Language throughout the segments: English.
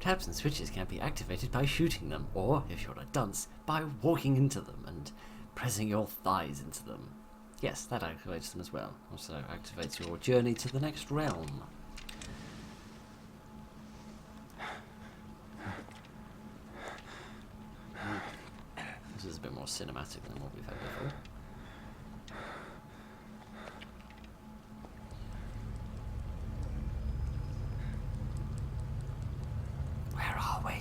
Tabs and switches can be activated by shooting them, or, if you're a dunce, by walking into them and pressing your thighs into them. Yes, that activates them as well. Also activates your journey to the next realm. This is a bit more cinematic than what we've had before. Where are we?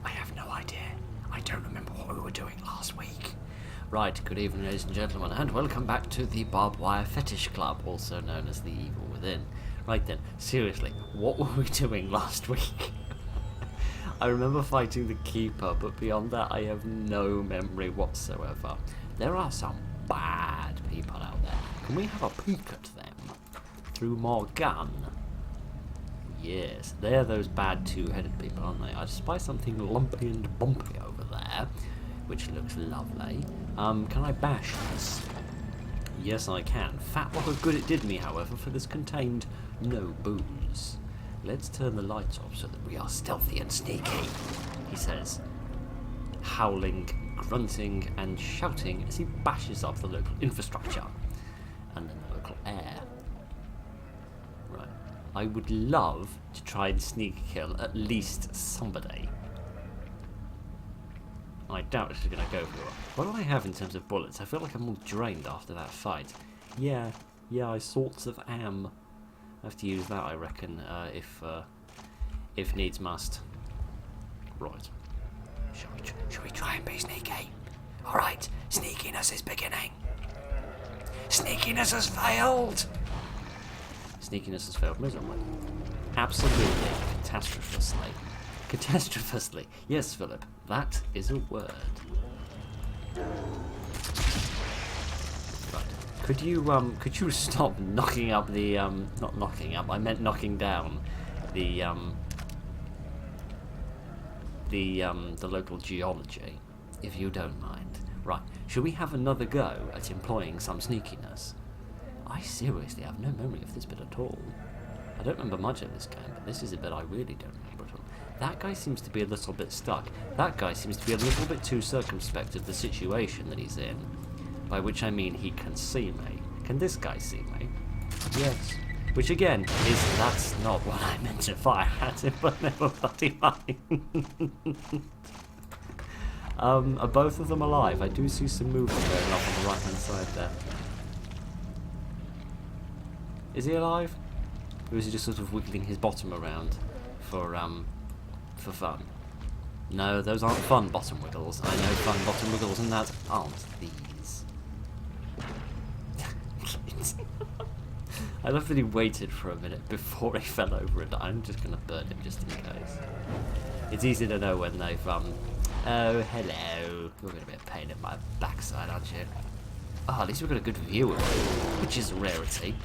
I have no idea. I don't remember what we were doing last week. Right, good evening ladies and gentlemen, and welcome back to the Barbed Wire Fetish Club, also known as the Evil Within. Right then, seriously, what were we doing last week? I remember fighting the Keeper, but beyond that I have no memory whatsoever. There are some bad people out there. Can we have a peek at them? Through more gun? Yes, they're those bad two-headed people, aren't they? I spy something lumpy and bumpy over there, which looks lovely. Can I bash this? Yes, I can. Fat lot of good it did me, however, for this contained no booze. Let's turn the lights off so that we are stealthy and sneaky, he says, howling, grunting, and shouting as he bashes up the local infrastructure and then the local air. Right. I would love to try and sneak kill at least somebody. I doubt this is going to go for it. What do I have in terms of bullets? I feel like I'm all drained after that fight. Yeah, I sorts of am. I have to use that, I reckon, if needs must. Right. Shall we try and be sneaky? Alright, sneakiness is beginning. Sneakiness has failed! Sneakiness has failed miserably. Absolutely, catastrophously. Catastrophously. Yes, Philip, that is a word. Right. Could you stop knocking up the not knocking up, I meant knocking down the local geology, if you don't mind. Right. Should we have another go at employing some sneakiness? I seriously have no memory of this bit at all. I don't remember much of this game, but this is a bit I really don't remember at all. That guy seems to be a little bit stuck. That guy seems to be a little bit too circumspect of the situation that he's in. By which I mean he can see me. Can this guy see me? Yes. Which again, that's not what I meant to fire at him, but never bloody mind. Are both of them alive? I do see some movement going off on the right hand side there. Is he alive? Or is he just sort of wiggling his bottom around for fun? No, those aren't fun bottom wiggles. I know fun bottom wiggles, and that aren't these. I love that he waited for a minute before he fell over and I'm just going to burn him just in case. It's easy to know when they've, oh, hello. You're going to be a pain in my backside, aren't you? Oh, at least we've got a good view of it, which is a rarity.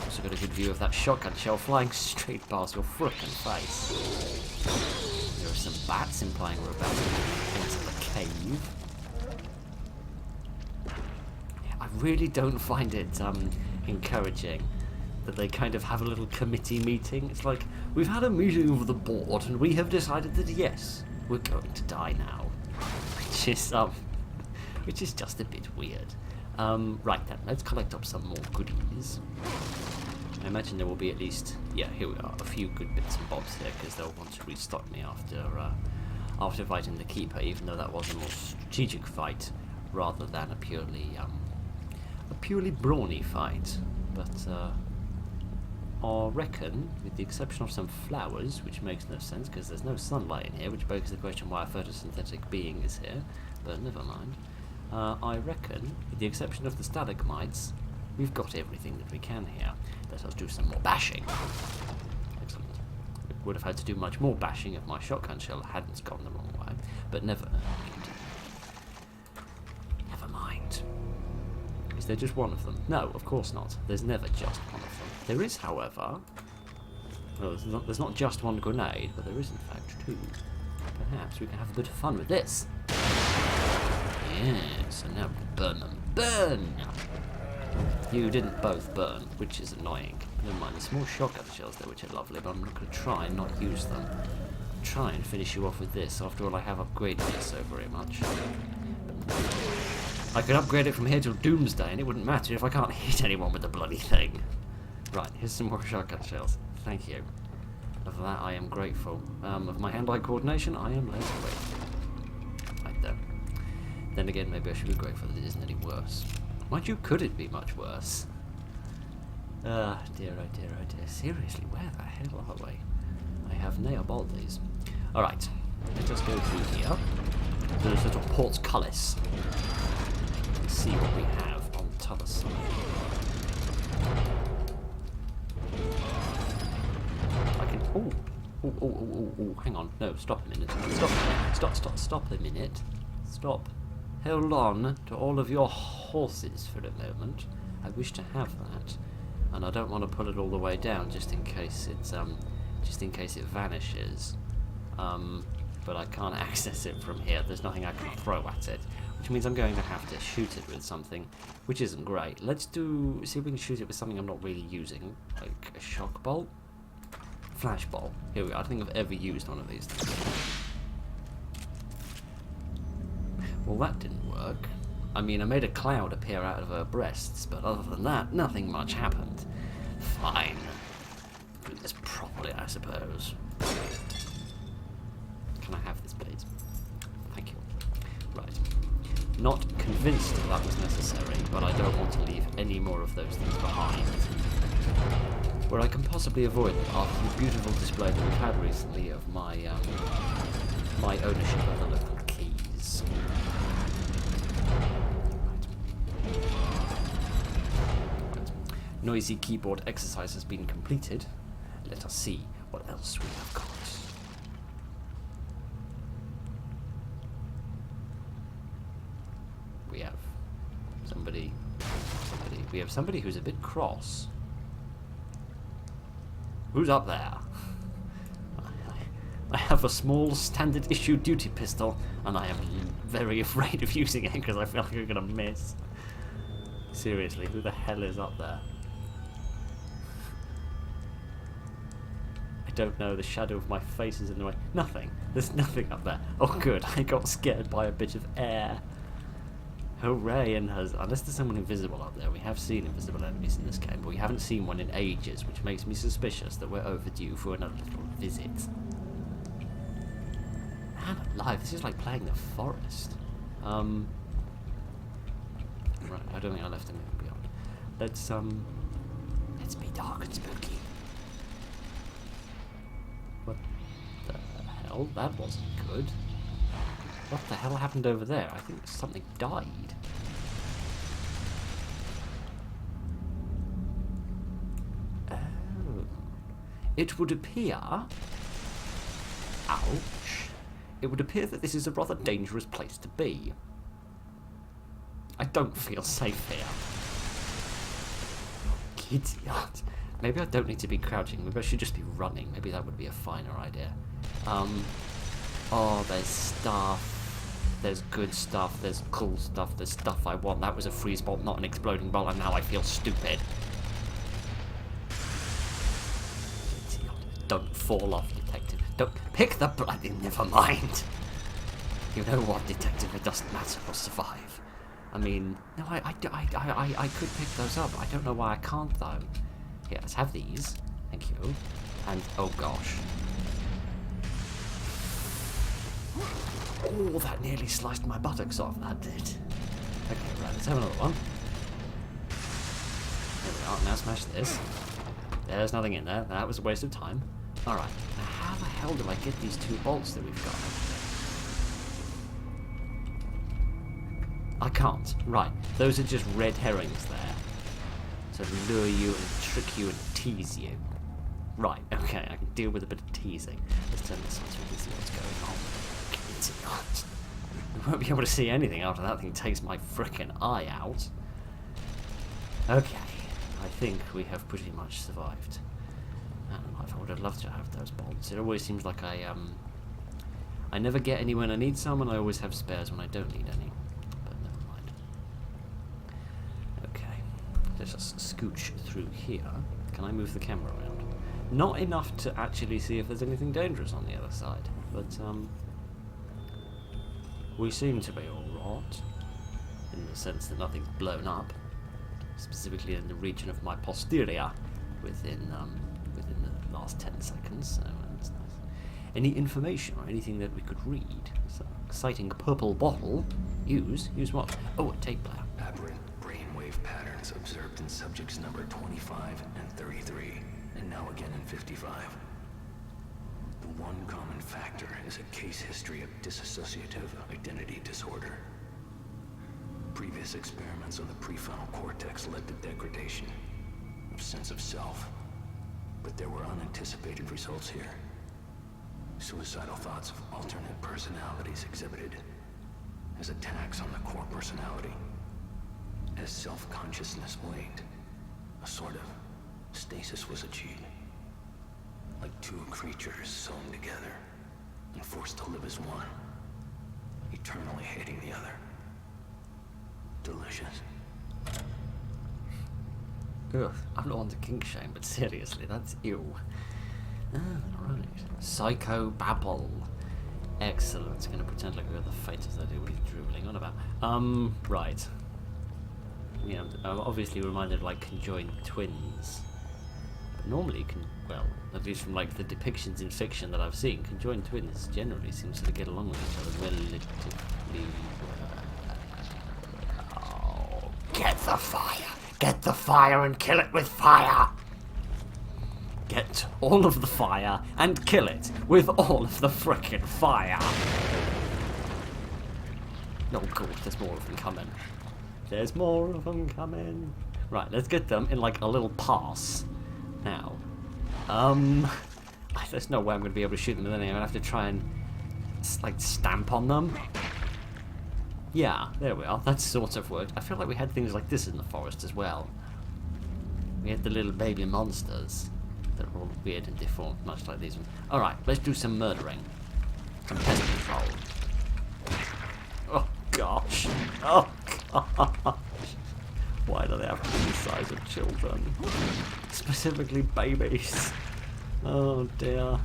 Also got a good view of that shotgun shell flying straight past your frickin' face. There are some bats implying we're about to enter the cave. Yeah, I really don't find it encouraging that they kind of have a little committee meeting. It's like, we've had a meeting of the board and we have decided that yes, we're going to die now. Which is just a bit weird. Right then, let's collect up some more goodies. I imagine there will be at least, yeah, here we are, a few good bits and bobs here, because they'll want to restock me after fighting the Keeper, even though that was a more strategic fight rather than a purely brawny fight. But I reckon, with the exception of some flowers, which makes no sense because there's no sunlight in here, which begs the question why a photosynthetic being is here, but never mind. I reckon, with the exception of the stalagmites, we've got everything that we can here. Let us do some more bashing. Excellent. Would have had to do much more bashing if my shotgun shell hadn't gone the wrong way, but never mind. Is there just one of them? No, of course not. There's never just one of them. There is, however... Well, there's not just one grenade, but there is in fact two. Perhaps we can have a bit of fun with this. Yes, and now burn them. Burn! You didn't both burn, which is annoying. Never mind, the small shotgun shells there, which are lovely, but I'm not going to try and not use them. Try and finish you off with this. After all, I have upgraded it so very much. I could upgrade it from here till Doomsday, and it wouldn't matter if I can't hit anyone with the bloody thing. Right, here's some more shotgun shells. Thank you. Of that, I am grateful. Of my hand-eye coordination, I am less grateful. Right there. Then again, maybe I should be grateful that it isn't any worse. Mind you, could it be much worse? Ah, dear, oh dear, oh dear. Seriously, where the hell are we? I have nailed all these. Alright, let us go through here. There's little portcullis. Let's see what we have on the other side. I can... Oh, hang on. No, stop a minute. Stop a minute. Stop. Hold on to all of your horses for a moment. I wish to have that. And I don't want to put it all the way down just in case it's it vanishes. But I can't access it from here. There's nothing I can throw at it, which means I'm going to have to shoot it with something, which isn't great. Let's see if we can shoot it with something I'm not really using, like a shock bolt, flash bolt. Here we go. I don't think I've ever used one of these things. Well, that didn't work. I mean, I made a cloud appear out of her breasts, but other than that, nothing much happened. Fine. Do this properly, I suppose. Can I have this, please? Thank you. Right. Not convinced that was necessary, but I don't want to leave any more of those things behind. Where I can possibly avoid them after the beautiful display that we've had recently of my my ownership of the little keys. Right. Noisy keyboard exercise has been completed. Let us see what else we have got. We have somebody who's a bit cross. Who's up there? I have a small standard issue duty pistol, and I am very afraid of using it because I feel like I'm gonna miss. Seriously, who the hell is up there? I don't know, the shadow of my face is in the way. Nothing. There's nothing up there. Oh good, I got scared by a bit of air. Hooray, and unless there's someone invisible up there. We have seen invisible enemies in this game, but we haven't seen one in ages, which makes me suspicious that we're overdue for another little visit. Man alive, this is like playing the forest. Right, I don't think I left anything beyond. Let's be dark and spooky. What the hell? That wasn't good. What the hell happened over there? I think something died. Oh. It would appear... Ouch. It would appear that this is a rather dangerous place to be. I don't feel safe here. Idiot. Maybe I don't need to be crouching. Maybe I should just be running. Maybe that would be a finer idea. Oh, there's stuff. There's good stuff. There's cool stuff. There's stuff I want. That was a freeze bolt, not an exploding bolt, and now I feel stupid. Don't fall off, detective. Don't pick the bloody. Never mind. You know what, detective? It doesn't matter. We'll survive. I mean, no, I could pick those up. I don't know why I can't though. Here, let's have these. Thank you. And oh gosh. Oh, that nearly sliced my buttocks off, that did. Okay, right, let's have another one. There we are, now smash this. There's nothing in there, that was a waste of time. Alright, now how the hell do I get these two bolts that we've got? I can't. Right, those are just red herrings there. To lure you and trick you and tease you. Right, okay, I can deal with a bit of teasing. Let's turn this on so we can see what's going on. We won't be able to see anything after that thing takes my frickin' eye out. Okay, I think we have pretty much survived. I would have loved to have those bolts. It always seems like I never get any when I need some, and I always have spares when I don't need any. But never mind. Okay, scooch through here. Can I move the camera around? Not enough to actually see if there's anything dangerous on the other side, but we seem to be alright, in the sense that nothing's blown up, specifically in the region of my posterior, within the last 10 seconds, so that's nice. Any information or anything that we could read? It's an exciting purple bottle. Use what? Oh, a tape player. Aberrant brainwave patterns observed in subjects number 25 and 33, and now again in 55. The one common factor is a case history of dissociative identity disorder. Previous experiments on the prefrontal cortex led to degradation of sense of self, but there were unanticipated results here. Suicidal thoughts of alternate personalities exhibited as attacks on the core personality. As self-consciousness waned, a sort of stasis was achieved. Like two creatures sewn together and forced to live as one, eternally hating the other. Delicious. Ugh, I'm not on to kink shame, but seriously, that's ew. Right. Psychobabble. Excellent. It's going to pretend like we're the faces I do what he's dribbling on about. Right. Yeah, I'm obviously reminded of, like, conjoined twins. But normally you can, well, at least from, like, the depictions in fiction that I've seen, conjoined twins generally seem to get along with each other relatively well. Get the fire! Get the fire and kill it with fire! Get all of the fire and kill it with all of the frickin' fire! Oh god, there's more of them coming. There's more of them coming. Right, let's get them in like a little pass. Now. There's no way I'm going to be able to shoot them, then I'm going to have to try and like stamp on them. Yeah, there we are. That sort of worked. I feel like we had things like this in the forest as well. We had the little baby monsters that are all weird and deformed, much like these ones. Alright, let's do some murdering. Some pest control. Oh gosh. Oh gosh. Why do they have to be the size of children? Specifically babies. Oh dear.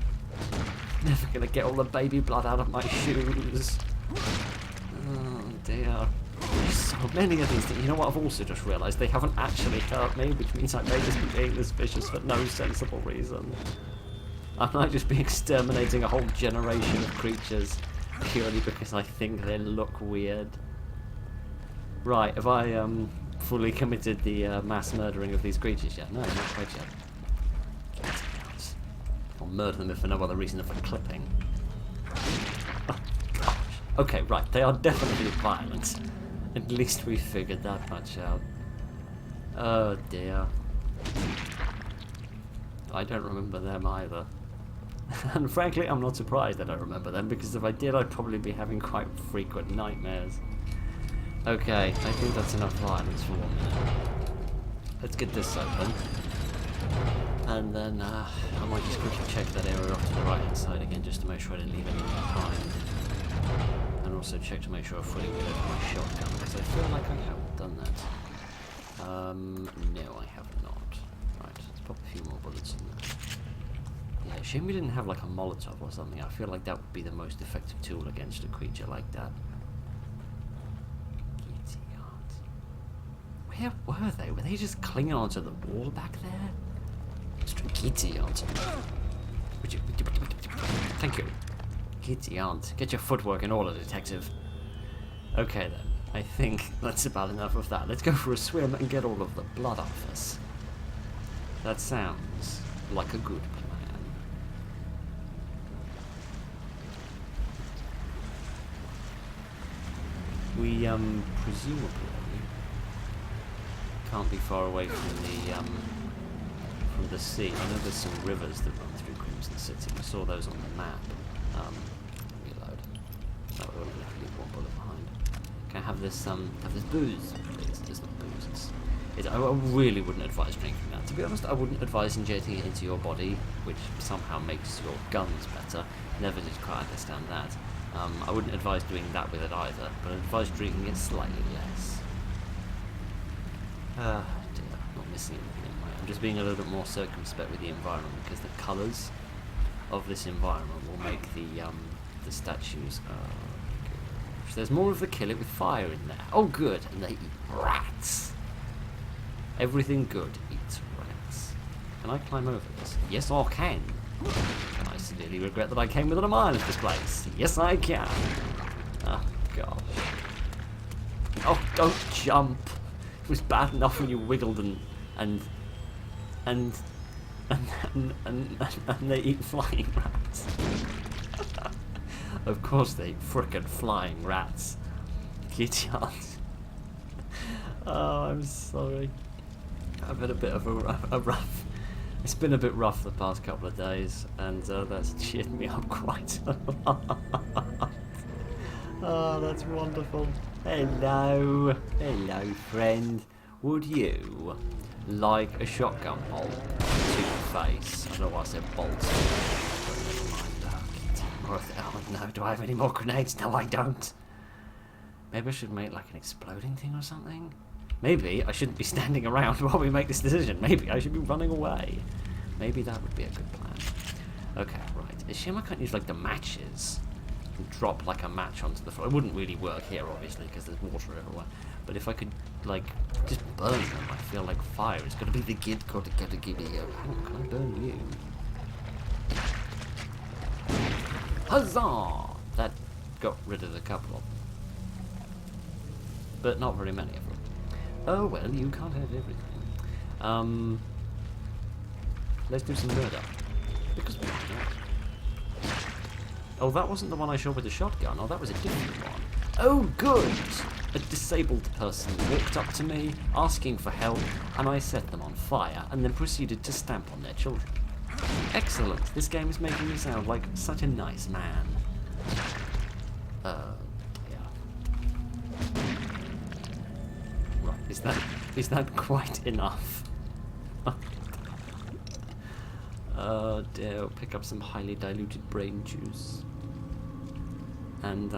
Never gonna get all the baby blood out of my shoes. Oh dear. There's so many of these things. You know what I've also just realised? They haven't actually hurt me, which means I may just be being this vicious for no sensible reason. I might just be exterminating a whole generation of creatures purely because I think they look weird. Right, have I fully committed the mass murdering of these creatures yet? No, not quite yet. I'll murder them if for no other reason than for clipping. Oh, gosh. Okay, right, they are definitely violent. At least we figured that much out. Oh dear. I don't remember them either. And frankly, I'm not surprised I don't remember them, because if I did, I'd probably be having quite frequent nightmares. Okay, I think that's enough violence for 1 minute. Let's get this open. And then I might just quickly check that area off to the right hand side again, just to make sure I didn't leave anything behind. And also check to make sure I've fully reloaded my shotgun, because I feel like I have done that. No, I have not. Right, let's pop a few more bullets in there. Yeah, shame we didn't have like a Molotov or something. I feel like that would be the most effective tool against a creature like that. Where were they? Were they just clinging onto the wall back there? Kitty aunt. Thank you. Kitty aunt. Get your footwork in order, detective. Okay then. I think that's about enough of that. Let's go for a swim and get all of the blood off us. That sounds like a good plan. We, presumably can't be far away from the sea. I know there's some rivers that run through Crimson City. We saw those on the map. Reload. Oh, we'll leave one bullet behind. Can I have this booze, please? It's not booze. I really wouldn't advise drinking that. To be honest, I wouldn't advise injecting it into your body, which somehow makes your guns better. Never did quite understand that. I wouldn't advise doing that with it either, but I'd advise drinking it slightly less. Dear, not see anything. Right? I'm just being a little bit more circumspect with the environment because the colours of this environment will make the statues. Gosh. There's more of the kill it with fire in there. Oh, good. And they eat rats. Everything good eats rats. Can I climb over this? Yes, I can. I severely regret that I came within a mile of this place. Yes, I can. Oh, gosh. Oh, don't jump. It was bad enough when you wiggled and they eat flying rats. Of course they eat frickin' flying rats. Idiots. Oh, I'm sorry. I've had a bit of a rough... It's been a bit rough the past couple of days, and that's cheered me up quite a lot. Oh, that's wonderful. Hello. Hello, friend. Would you like a shotgun bolt to your face? I don't know why I said bolts. But never mind. Oh, no. Do I have any more grenades? No, I don't. Maybe I should make like an exploding thing or something? Maybe I shouldn't be standing around while we make this decision. Maybe I should be running away. Maybe that would be a good plan. Okay, right. It's a shame I can't use like the matches. Drop like a match onto the floor. It wouldn't really work here, obviously, because there's water everywhere. But if I could, like, just burn them, I feel like fire is going to be the gid called to get a giddy. Hang on, can I burn you? Huzzah! That got rid of a couple of them. But not very many of them. Oh, well, you can't have everything. Let's do some murder. Because why not? Oh, that wasn't the one I shot with the shotgun. Oh, that was a different one. Oh, good! A disabled person walked up to me, asking for help, and I set them on fire, and then proceeded to stamp on their children. Excellent! This game is making me sound like such a nice man. Yeah. Right, is that quite enough? Oh dear, pick up some highly diluted brain juice. And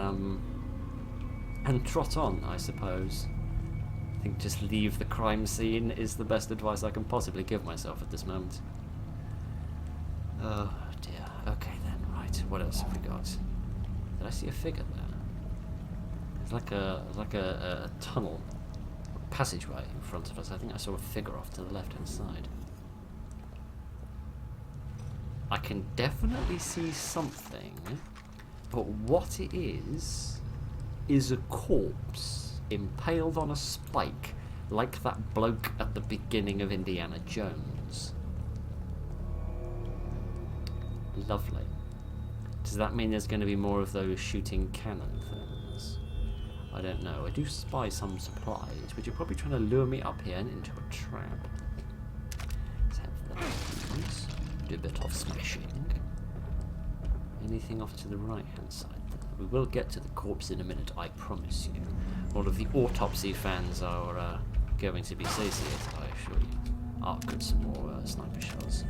trot on, I suppose. I think just leave the crime scene is the best advice I can possibly give myself at this moment. Oh dear, okay then, right, what else have we got? Did I see a figure there? There's like a tunnel, a passageway in front of us. I think I saw a figure off to the left-hand side. I can definitely see something, but what it is a corpse impaled on a spike, like that bloke at the beginning of Indiana Jones. Lovely. Does that mean there's going to be more of those shooting cannon things? I don't know. I do spy some supplies, but you're probably trying to lure me up here and into a trap. Let's have those. Do a bit of smashing. Anything off to the right hand side there? We will get to the corpse in a minute, I promise you. All of the autopsy fans are going to be satiated, I assure you. Ah, good, some more sniper shells.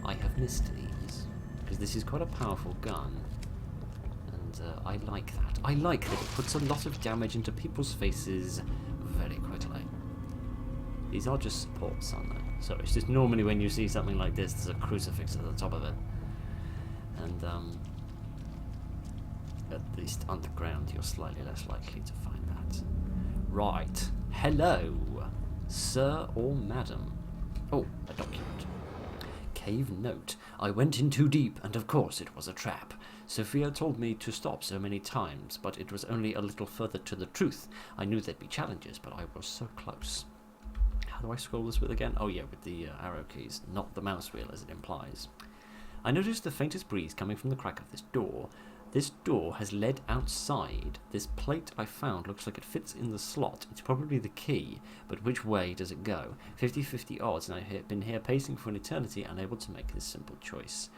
I have missed these, because this is quite a powerful gun, and I like that. I like that it puts a lot of damage into people's faces very quickly. These are just supports, aren't they? So it's just normally when you see something like this, there's a crucifix at the top of it. And at least underground, you're slightly less likely to find that. Right. Hello, sir or madam. Oh, a document. Cave note. I went in too deep, and of course it was a trap. Sophia told me to stop so many times, but it was only a little further to the truth. I knew there'd be challenges, but I was so close. How do I scroll this with again? Oh yeah, with the arrow keys, not the mouse wheel as it implies. I noticed the faintest breeze coming from the crack of this door. This door has led outside. This plate I found looks like it fits in the slot. It's probably the key, but which way does it go? 50-50 odds, and I've been here pacing for an eternity, unable to make this simple choice.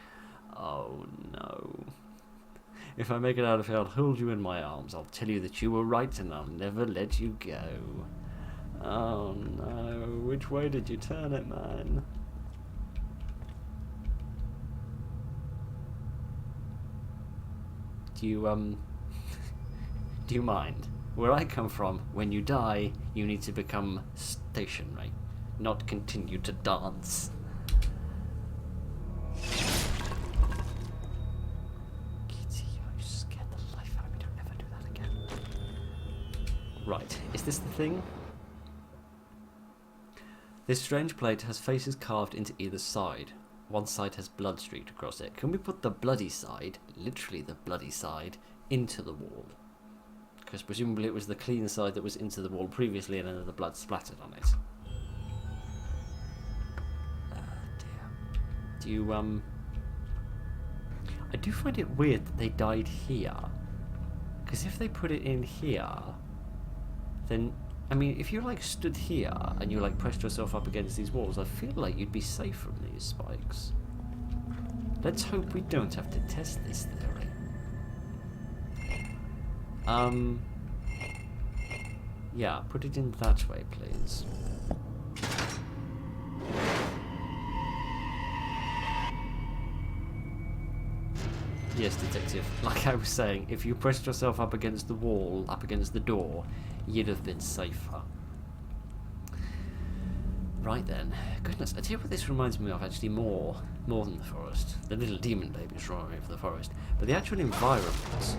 Oh no. If I make it out of here, I'll hold you in my arms. I'll tell you that you were right, and I'll never let you go. Oh no, which way did you turn it, man? Do you mind? Where I come from, when you die, you need to become stationary. not continue to dance. Kitty, you scared the life out of me. Don't ever do that again. Right, is this the thing? This strange plate has faces carved into either side. One side has blood streaked across it. Can we put the bloody side, literally the bloody side, into the wall? Because presumably it was the clean side that was into the wall previously and then the blood splattered on it. Dear. Do you, I do find it weird that they died here. Because if they put it in here, then, I mean, if you like stood here and you like pressed yourself up against these walls, I feel like you'd be safe from these spikes. Let's hope we don't have to test this theory. Yeah, put it in that way, please. Yes, detective. Like I was saying, if you pressed yourself up against the wall, up against the door, you'd have been safer. Right then. Goodness, I tell you what this reminds me of actually more than the forest. The little demon babies running over the forest. But the actual environment.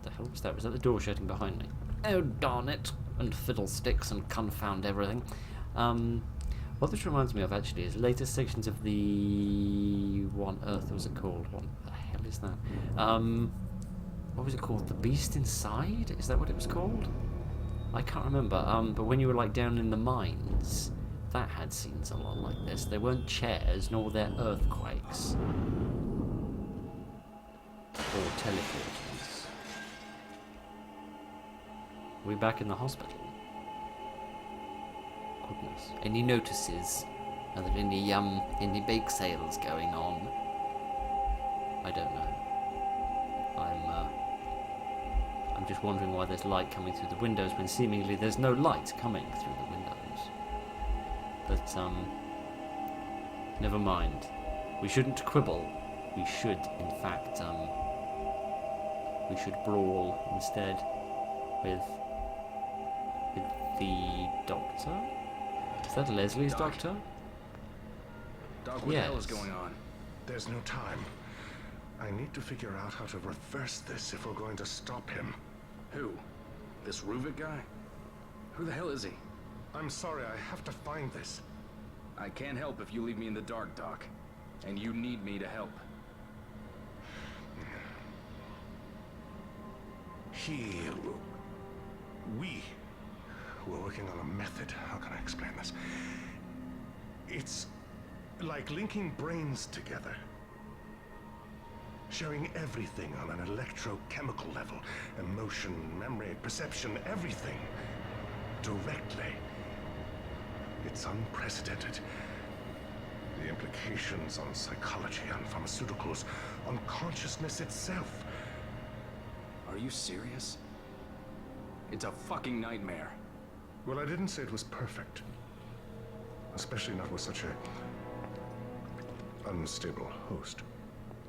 The hell was that? Was that the door shutting behind me? Oh, darn it. And fiddlesticks and confound everything. What this reminds me of actually is later sections of the... What on earth was it called? What the hell is that? What was it called? The Beast Inside? Is that what it was called? I can't remember. But when you were like down in the mines, that had scenes a lot like this. There weren't chairs, nor were there earthquakes. Or teleporters. Are we back in the hospital? Goodness. Any notices? Are there any bake sales going on? I don't know. I'm just wondering why there's light coming through the windows when seemingly there's no light coming through the windows. But, never mind. We shouldn't quibble. We should, in fact, we should brawl instead with the doctor? Is that Leslie's doctor? Doc, what the hell is going on? There's no time. I need to figure out how to reverse this if we're going to stop him. Who? This Ruvik guy? Who the hell is he? I'm sorry, I have to find this. I can't help if you leave me in the dark, Doc. And you need me to help. We're working on a method. How can I explain this? It's like linking brains together. Sharing everything on an electrochemical level. Emotion, memory, perception, everything. Directly. It's unprecedented. The implications on psychology, on pharmaceuticals, on consciousness itself. Are you serious? It's a fucking nightmare. Well, I didn't say it was perfect. Especially not with such a unstable host.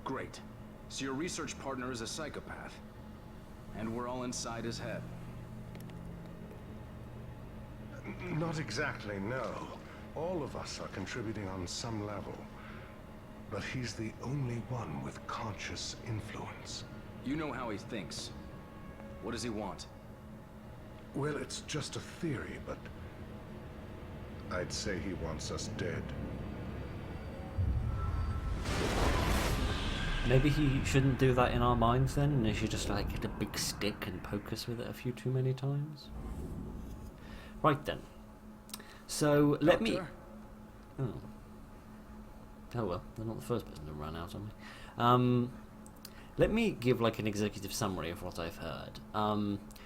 Great. So your research partner is a psychopath. And we're all inside his head. Not exactly, no. All of us are contributing on some level. But he's the only one with conscious influence. You know how he thinks. What does he want? Well, it's just a theory, but I'd say he wants us dead. Maybe he shouldn't do that in our minds then, and he should just like get a big stick and poke us with it a few too many times. Right then. So let me. Oh. Oh well, they're not the first person to run out on me. Let me give like an executive summary of what I've heard.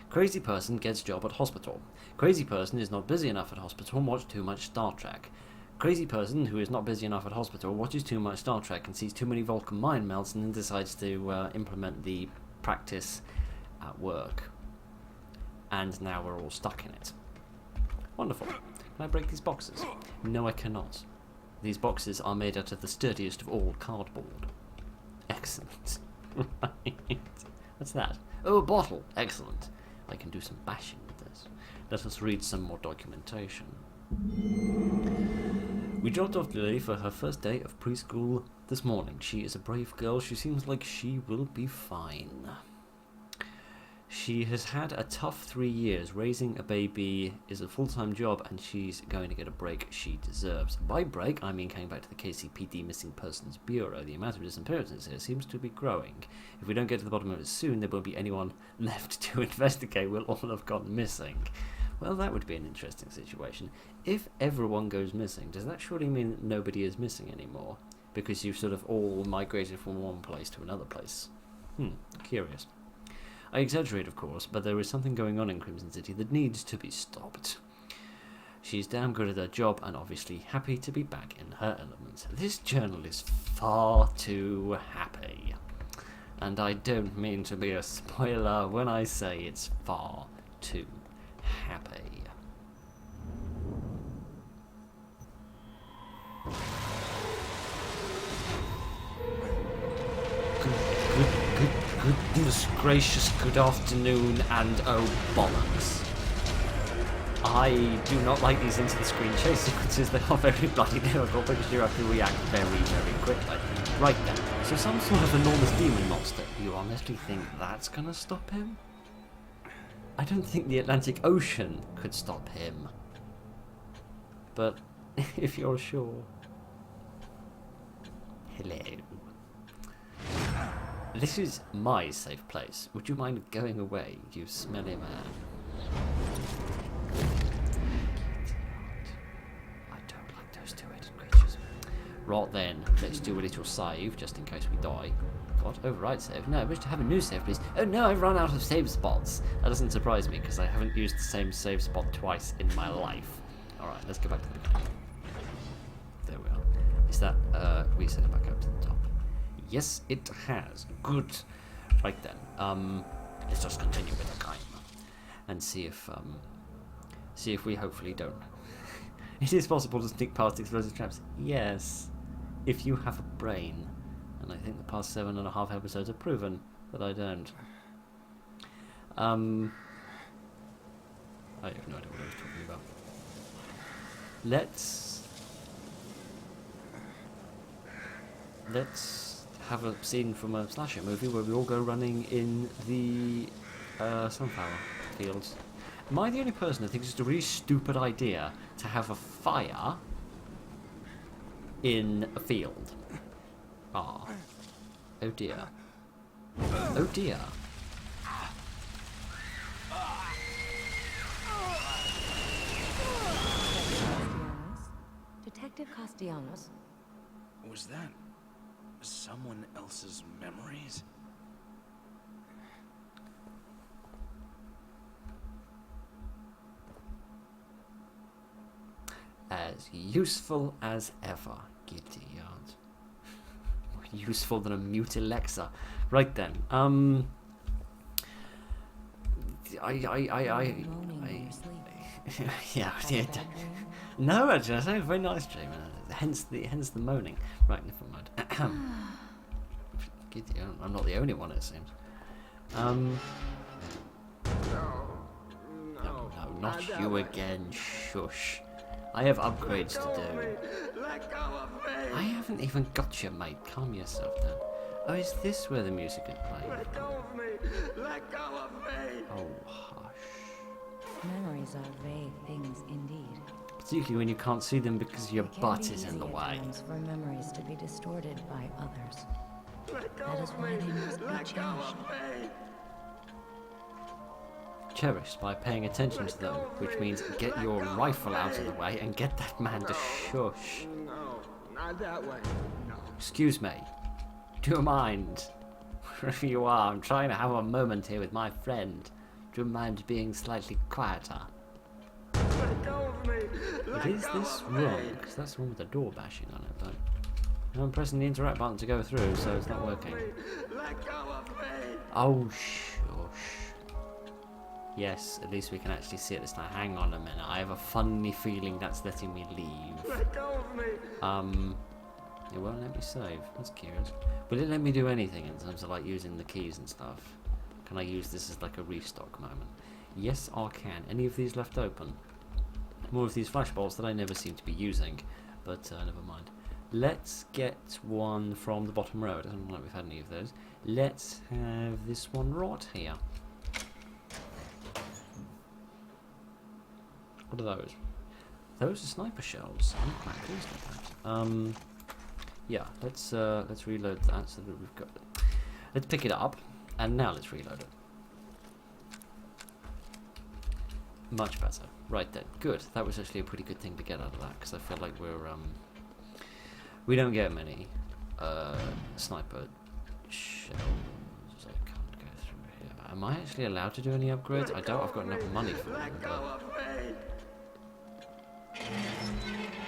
Crazy person gets job at hospital. Crazy person is not busy enough at hospital and watch too much Star Trek. Crazy person who is not busy enough at hospital watches too much Star Trek and sees too many Vulcan mind melts and then decides to implement the practice at work. And now we're all stuck in it. Wonderful. Can I break these boxes? No, I cannot. These boxes are made out of the sturdiest of all cardboard. Excellent. Right. What's that? Oh, a bottle. Excellent. I can do some bashing with this. Let us read some more documentation. We dropped off Lily for her first day of preschool this morning. She is a brave girl. She seems like she will be fine. She has had a tough 3 years. Raising a baby is a full-time job, and she's going to get a break she deserves. By break, I mean coming back to the KCPD Missing Persons Bureau. The amount of disappearances here seems to be growing. If we don't get to the bottom of it soon, there won't be anyone left to investigate. We'll all have gone missing. Well, that would be an interesting situation. If everyone goes missing, does that surely mean that nobody is missing anymore? Because you've sort of all migrated from one place to another place. Curious. I exaggerate, of course, but there is something going on in Crimson City that needs to be stopped. She's damn good at her job and obviously happy to be back in her element. This journal is far too happy. And I don't mean to be a spoiler when I say it's far too happy. Goodness gracious, good afternoon, and oh bollocks. I do not like these into-the-screen chase sequences. They are very bloody difficult because you have to react very, very quickly. Right then, so some sort of enormous demon monster. You honestly think that's gonna stop him? I don't think the Atlantic Ocean could stop him. But if you're sure. Hello. This is my safe place. Would you mind going away, you smelly man? I don't like those two-headed creatures. Right then, let's do a little save, just in case we die. What? Override save? No, I wish to have a new save, please. Oh no, I've run out of save spots. That doesn't surprise me, because I haven't used the same save spot twice in my life. Alright, let's go back to the beginning. There we are. Is that, reset it back up to the top? Yes, it has. Good. Right then. Let's just continue with the game and see if we hopefully don't. It is possible to sneak past explosive traps. Yes, if you have a brain, and I think the past 7.5 episodes have proven that I don't. I have no idea what I was talking about. Let's have a scene from a slasher movie where we all go running in the sunflower fields. Am I the only person who thinks it's a really stupid idea to have a fire in a field? Ah. Oh dear. Oh dear. Detective Castellanos? Was that someone else's memories? As useful as ever, giddy yard. More useful than a mute Alexa. Right then, yeah, I did. No, actually, I think a very nice dream. Hence the moaning. Right, never mind. Giddy, I'm not the only one, it seems. No, not you again. Shush. I have upgrades to do. I haven't even got you, mate. Calm yourself down. Oh, is this where the music is playing? Let go of me! Let go of me! Oh, hush. Memories are vague things indeed. Particularly when you can't see them because your It can butt be is in easy the at way. times for memories to be distorted by others. Let go That is of why me! they must be Let go cherished. of me! Cherished by paying attention to them, which means get your rifle out of the way and get that man to shush. No, not that way. No. Excuse me. Do you mind? Wherever you are, I'm trying to have a moment here with my friend. Do you mind being slightly quieter? Let go of me! Let Is go this of me! wrong? Because that's the one with the door bashing on it, but I'm pressing the interact button to go through, so it's not working. Let go of me! Oh, shush. Yes, at least we can actually see it this time. Hang on a minute. I have a funny feeling that's letting me leave. Let go of me! It won't let me save. That's curious. Will it let me do anything in terms of like using the keys and stuff? Can I use this as like a restock moment? Yes, I can. Any of these left open? More of these flashballs that I never seem to be using, but never mind. Let's get one from the bottom row. It doesn't look like we've had any of those. Let's have this one right here. What are those? Those are sniper shells. I'm quite pleased with that. Yeah, let's reload that so that we've got it. Let's pick it up, and now let's reload it. Much better. Right then, good. That was actually a pretty good thing to get out of that, because I feel like we don't get many sniper shells. I can't go through here. Am I actually allowed to do any upgrades? I doubt I've got enough money for them. Let go of me!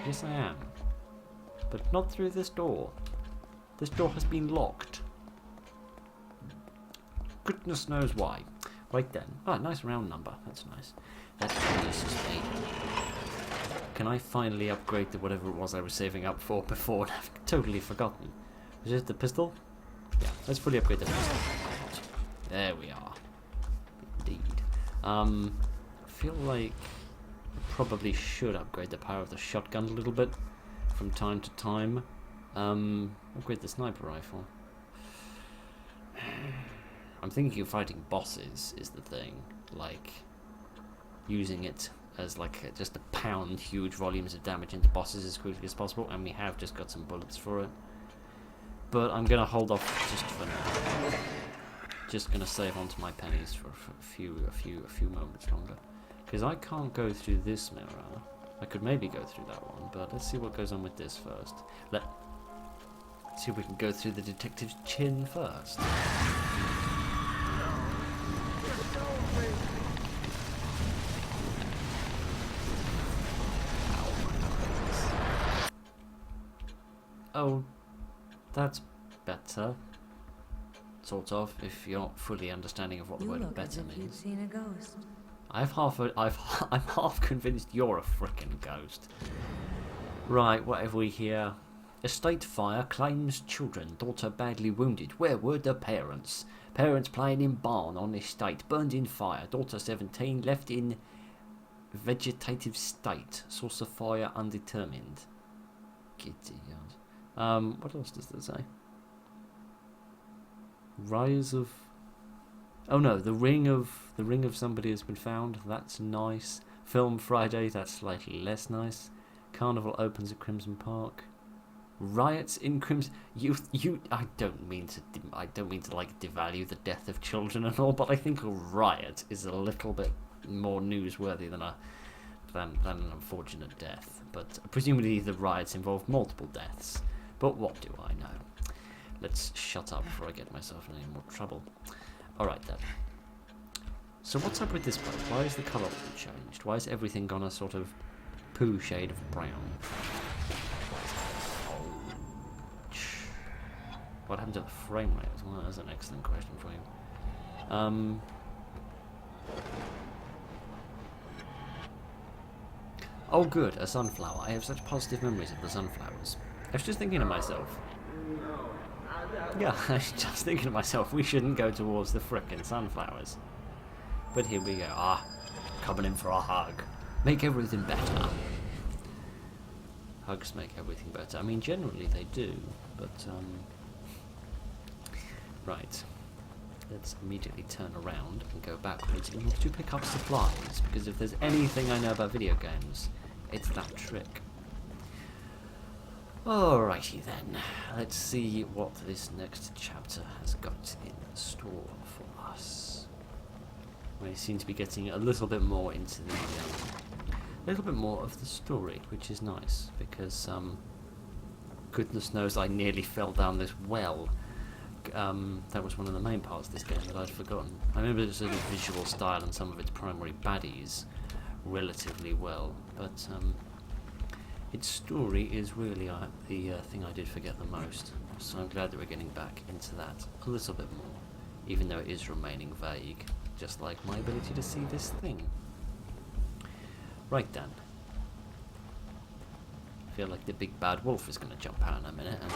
Yes, I am. But not through this door. This door has been locked. Goodness knows why. Right then. Ah, nice round number. That's nice. That pleases me. Can I finally upgrade to whatever it was I was saving up for before? I've totally forgotten. Is it the pistol? Yeah, let's fully upgrade the pistol. There we are. Indeed. I feel like I probably should upgrade the power of the shotgun a little bit from time to time. Upgrade the sniper rifle. I'm thinking of fighting bosses is the thing. Like, using it as like just to pound huge volumes of damage into bosses as quickly as possible, and we have just got some bullets for it. But I'm gonna hold off just for now. Just gonna save onto my pennies for a few moments longer, because I can't go through this mirror. I could maybe go through that one, but let's see what goes on with this first. Let's see if we can go through the detective's chin first. Oh, that's better. Sort of, if you're not fully understanding of what the You word look as better if you'd means. seen a ghost. I'm half convinced you're a frickin' ghost. Right, what have we here? Estate fire claims children, daughter badly wounded. Where were the parents? Parents playing in barn on estate, burned in fire. Daughter 17 left in vegetative state. Source of fire undetermined. Giddy God. What else does that say? Rise of... Oh no, the ring of somebody has been found. That's nice. Film Friday. That's slightly less nice. Carnival opens at Crimson Park. Riots in Crimson. I don't mean to like devalue the death of children and all, but I think a riot is a little bit more newsworthy than an unfortunate death. But presumably the riots involve multiple deaths. But what do I know? Let's shut up before I get myself in any more trouble. Alright then. So what's up with this place? Why is the colour all changed? Why is everything gone a sort of poo shade of brown? What happened to the frame rate as well? That's an excellent question for you. Oh good, a sunflower. I have such positive memories of the sunflowers. I was just thinking to myself. Yeah, I was just thinking to myself, we shouldn't go towards the frickin' sunflowers. But here we go. Coming in for a hug. Make everything better. Hugs make everything better. I mean, generally they do, but, Right. Let's immediately turn around and go backwards in order to pick up supplies, because if there's anything I know about video games, it's that trick. Alrighty then, let's see what this next chapter has got in store for us. We seem to be getting a little bit more into the, a little bit more of the story, which is nice, because, goodness knows I nearly fell down this well. That was one of the main parts of this game that I'd forgotten. I remember the sort of visual style and some of its primary baddies relatively well, but, its story is really the thing I did forget the most, so I'm glad that we're getting back into that a little bit more, even though it is remaining vague, just like my ability to see this thing. Right then. I feel like the big bad wolf is going to jump out in a minute and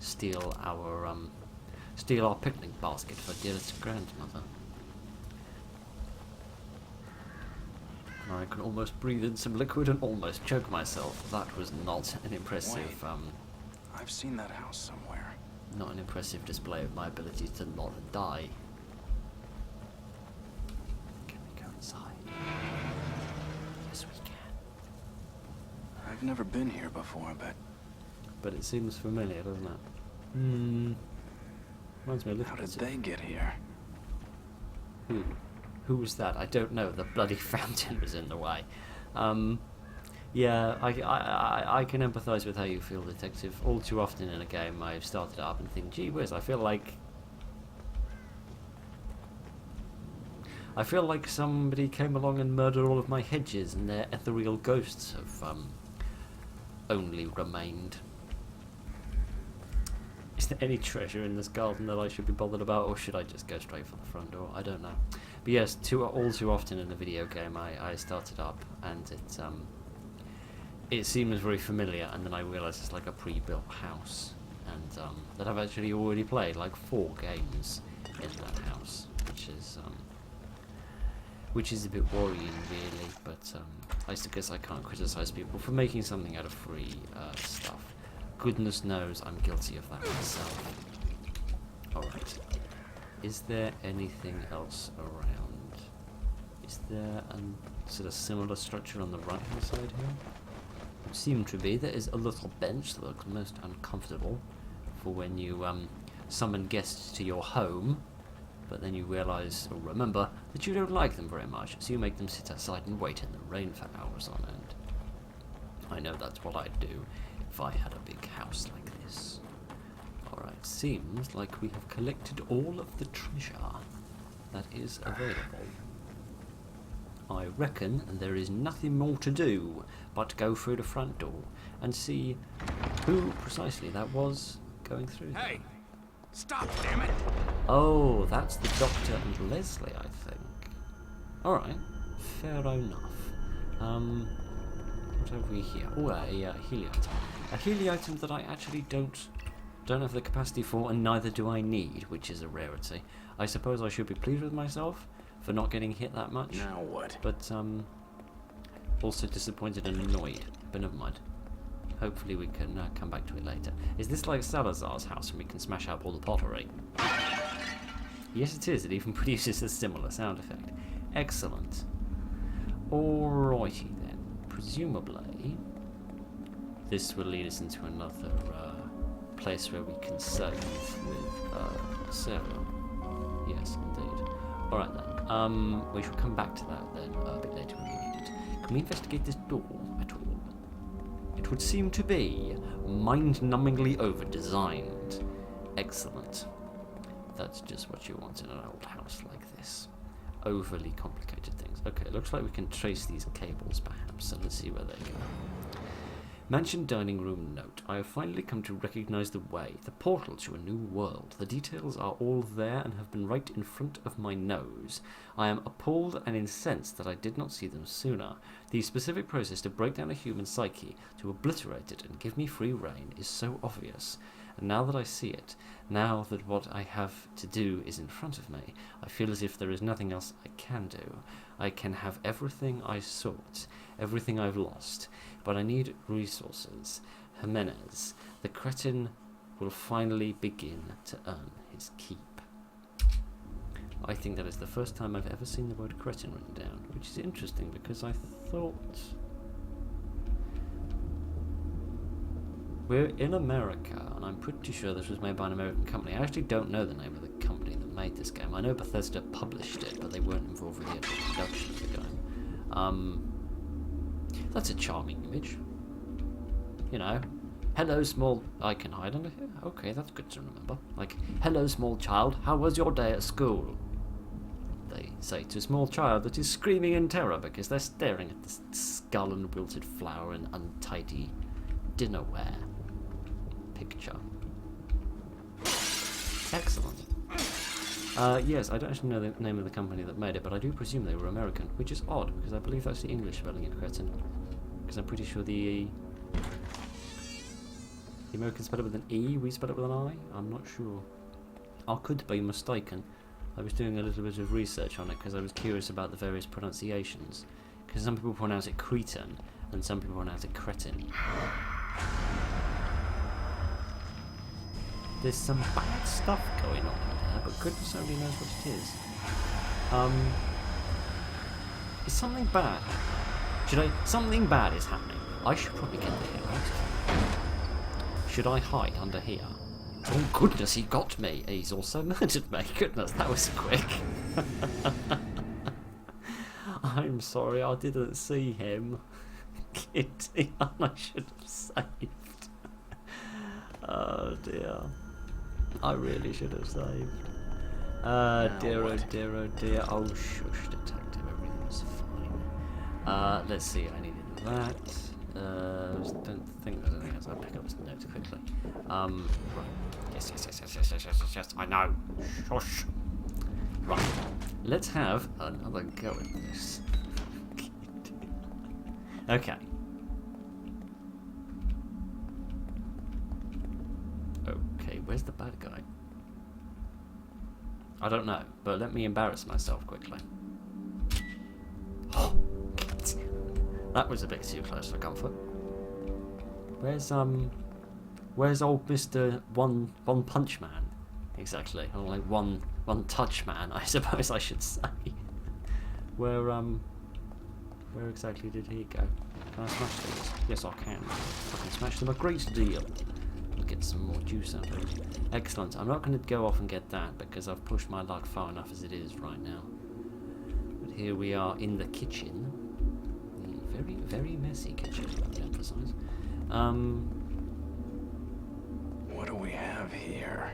steal our picnic basket for dearest grandmother. where I can almost breathe in some liquid and almost choke myself. That was not an impressive, I've seen that house somewhere. not an impressive display of my ability to not die. Can we go inside? Yes, we can. I've never been here before, But it seems familiar, doesn't it? Reminds me a little how did bit they get here? of... Who was that? I don't know. The bloody fountain was in the way. Yeah, I can empathise with how you feel, Detective. All too often in a game I've started up and think, gee whiz, I feel like somebody came along and murdered all of my hedges and their ethereal ghosts have only remained. Is there any treasure in this garden that I should be bothered about, or should I just go straight for the front door? I don't know. But yes, all too often in a video game I started up and it seems very familiar, and then I realise it's like a pre-built house, and that I've actually already played like 4 games in that house, which is a bit worrying really, but I guess I can't criticise people for making something out of free stuff. Goodness knows I'm guilty of that myself. Alright. Is there anything else around? Is there a sort of similar structure on the right hand side here? Would seem to be. There is a little bench that looks most uncomfortable for when you summon guests to your home, but then you realise or remember that you don't like them very much, so you make them sit outside and wait in the rain for hours on end. I know that's what I'd do if I had a big house like this. Alright, seems like we have collected all of the treasure that is available. I reckon there is nothing more to do but go through the front door and see who precisely that was going through there. Hey! Stop, damn it! Oh, that's the Doctor and Leslie, I think. Alright, fair enough. What have we here? Oh, a heliitem. A heliitem that I actually don't have the capacity for, and neither do I need, which is a rarity. I suppose I should be pleased with myself for not getting hit that much. Now what? But also disappointed and annoyed. But never mind. Hopefully we can come back to it later. Is this like Salazar's house and we can smash up all the pottery? Yes it is. It even produces a similar sound effect. Excellent. Alrighty then. Presumably this will lead us into another place where we can save with Sarah. Yes, indeed. Alright then. We shall come back to that then a bit later when we need it. Can we investigate this door at all? It would seem to be mind-numbingly over-designed. Excellent. That's just what you want in an old house like this. Overly complicated things. Okay, it looks like we can trace these cables perhaps, and let's see where they go. Mansion dining room note. I have finally come to recognize the way, the portal to a new world. The details are all there and have been right in front of my nose. I am appalled and incensed that I did not see them sooner. The specific process to break down a human psyche, to obliterate it and give me free rein, is so obvious. And now that I see it, now that what I have to do is in front of me, I feel as if there is nothing else I can do. I can have everything I sought, everything I've lost, but I need resources. Jimenez, the cretin, will finally begin to earn his keep. I think that is the first time I've ever seen the word cretin written down, which is interesting because I thought... We're in America, and I'm pretty sure this was made by an American company. I actually don't know the name of the company that made this game. I know Bethesda published it, but they weren't involved with the actual production of the game. That's a charming image. You know, hello small... I can hide under here? Okay, that's good to remember. Like, hello small child, how was your day at school? They say to a small child that is screaming in terror because they're staring at this skull and wilted flower and untidy dinnerware picture. Excellent. Yes, I don't actually know the name of the company that made it, but I do presume they were American, which is odd, because I believe that's the English spelling of cretin. Because I'm pretty sure the Americans spell it with an E, we spell it with an I? I'm not sure. I could be mistaken. I was doing a little bit of research on it because I was curious about the various pronunciations. Because some people pronounce it Cretan, and some people pronounce it Cretin. There's some bad stuff going on there, but goodness only knows what it is. Is something bad? Something bad is happening. I should probably get the hell out of here. Should I hide under here? Oh goodness, he got me. He's also murdered me. Goodness, that was quick. I'm sorry, I didn't see him. Kitty, I should have saved. Oh dear. I really should have saved. Dear, oh dear, oh dear. Oh shush, detective, everything's fine. Let's see, I needed that. Don't think there's anything else. I'll pick up his notes quickly. Right. Yes, I know. Shush. Right. Let's have another go at this. Okay. Okay, where's the bad guy? I don't know, but let me embarrass myself quickly. That was a bit too close for comfort. Where's old Mr. One Punch Man? Exactly, or like one touch man, I suppose I should say. Where exactly did he go? Can I smash these? Yes, I can. I can smash them a great deal. I'll get some more juice out of it. Excellent. I'm not going to go off and get that because I've pushed my luck far enough as it is right now. But here we are in the kitchen. The very, very messy kitchen, I would emphasize. What do we have here?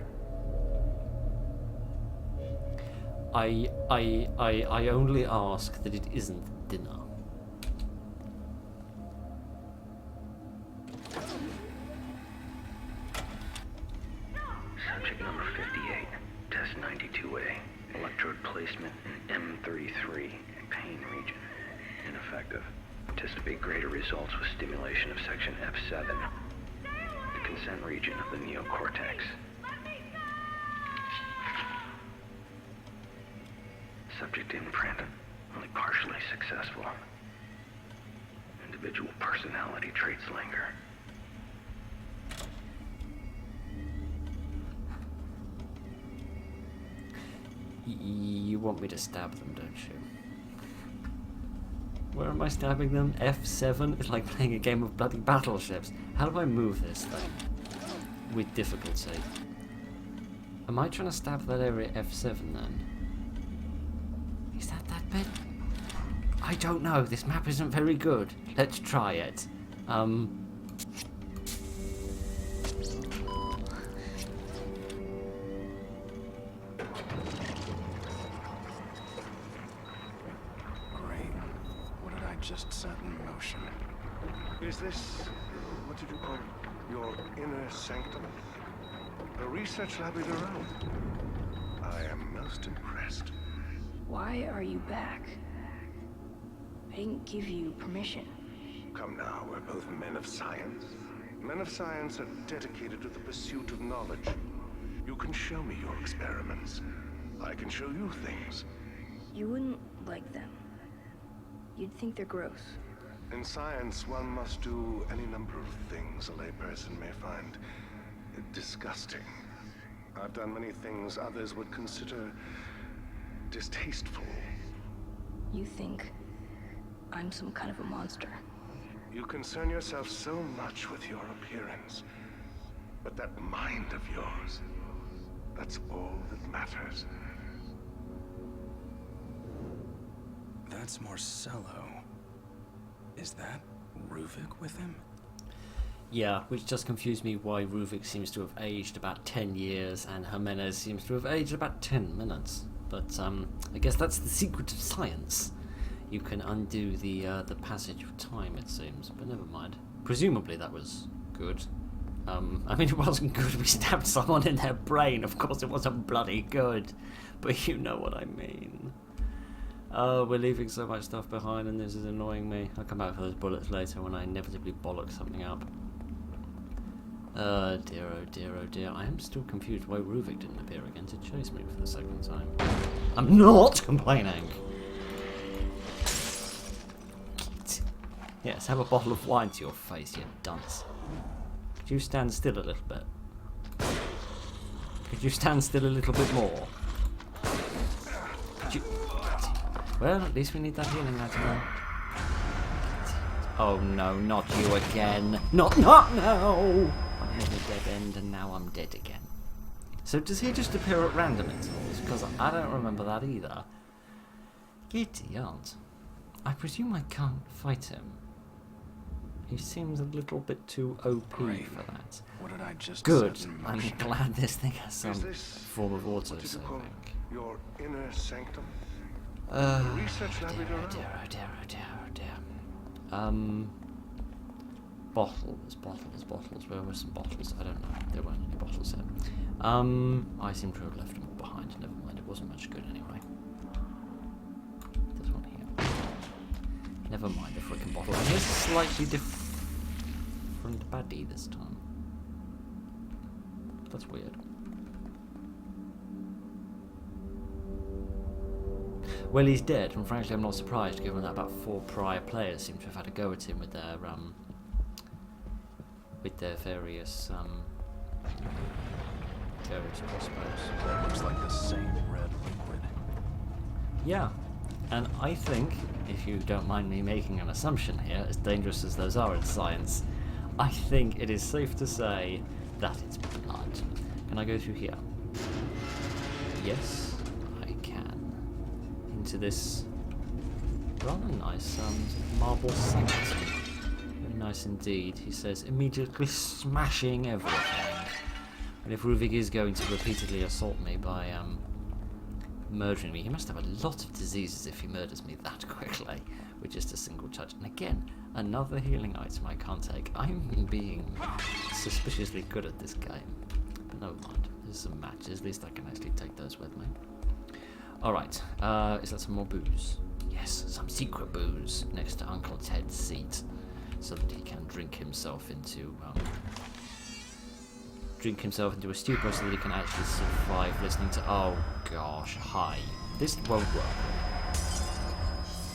I only ask that it isn't dinner. Subject number 58, test 92A, electrode placement in M33, pain region. Ineffective. Anticipate greater results with stimulation of section F7, the consent region of the neocortex. Subject imprint, only partially successful. Individual personality traits linger. You want me to stab them, don't you? Where am I stabbing them? F7? It's like playing a game of bloody battleships. How do I move this thing? With difficulty. Am I trying to stab that area F7 then? Is that bit? I don't know. This map isn't very good. Let's try it. Just set in motion. Is this, what did you call it? Your inner sanctum? A research lab of your own? I am most impressed. Why are you back? I didn't give you permission. Come now, we're both men of science. Men of science are dedicated to the pursuit of knowledge. You can show me your experiments. I can show you things. You wouldn't like them. You'd think they're gross. In science, one must do any number of things a layperson may find disgusting. I've done many things others would consider distasteful. You think I'm some kind of a monster? You concern yourself so much with your appearance. But that mind of yours, that's all that matters. That's Marcello. Is that Ruvik with him? Yeah, which just confused me why Ruvik seems to have aged about 10 years and Jimenez seems to have aged about 10 minutes. But I guess that's the secret of science. You can undo the passage of time, it seems, but never mind. Presumably that was good. I mean, it wasn't good. We stabbed someone in their brain. Of course it wasn't bloody good. But you know what I mean. Oh, we're leaving so much stuff behind and this is annoying me. I'll come back for those bullets later when I inevitably bollock something up. Dear, oh dear, oh dear. I am still confused why Ruvik didn't appear again to chase me for the second time. I'm not complaining! Yes, have a bottle of wine to your face, you dunce. Could you stand still a little bit? Could you stand still a little bit more? Could you... Well, at least we need that healing item then. Oh no, not you again. Not no! I'm in a dead end and now I'm dead again. So does he just appear at random intervals? Because I don't remember that either. Giddy aunt. I presume I can't fight him. He seems a little bit too OP Great. for that. What did I just Good. set in I'm motion? glad this thing has some Is this form of auto what did you call saving. it? Your inner sanctum? Oh Research dear, laboratory oh around. dear, oh dear, oh dear, oh dear. Bottles. Where were some bottles? I don't know. There weren't any bottles here. I seem to have left them all behind. Never mind. It wasn't much good anyway. There's one here. Never mind the frickin' bottle. And here's a slightly different baddie this time. That's weird. Well, he's dead, and frankly, I'm not surprised, given that about 4 prior players seem to have had a go at him with their various crossbows. That looks like the same red liquid. Yeah, and I think, if you don't mind me making an assumption here, as dangerous as those are in science, I think it is safe to say that it's blood. Can I go through here? Yes, I can. Into this rather nice marble sanctum. Very nice indeed. He says, immediately smashing everything. And if Ruvik is going to repeatedly assault me by murdering me, he must have a lot of diseases if he murders me that quickly with just a single touch. And again, another healing item I can't take. I'm being suspiciously good at this game. But never mind. There's some matches. At least I can actually take those with me. Alright, is that some more booze? Yes, some secret booze next to Uncle Ted's seat, so that he can drink himself into a stupor, so that he can actually survive listening to. Oh gosh, hi. This won't work.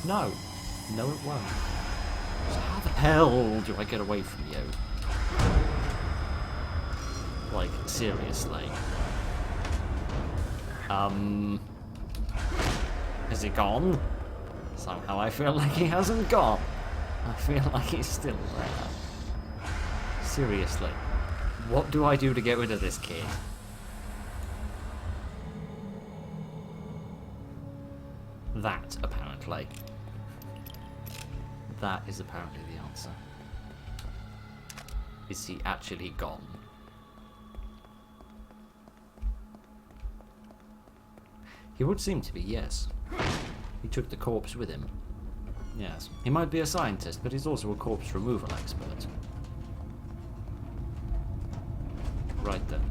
No, it won't. So how the hell do I get away from you? Like seriously. Is he gone? Somehow I feel like he hasn't gone. I feel like he's still there. Seriously. What do I do to get rid of this kid? That, apparently. That is apparently the answer. Is he actually gone? He would seem to be, yes. He took the corpse with him. Yes. He might be a scientist, but he's also a corpse removal expert. Right then.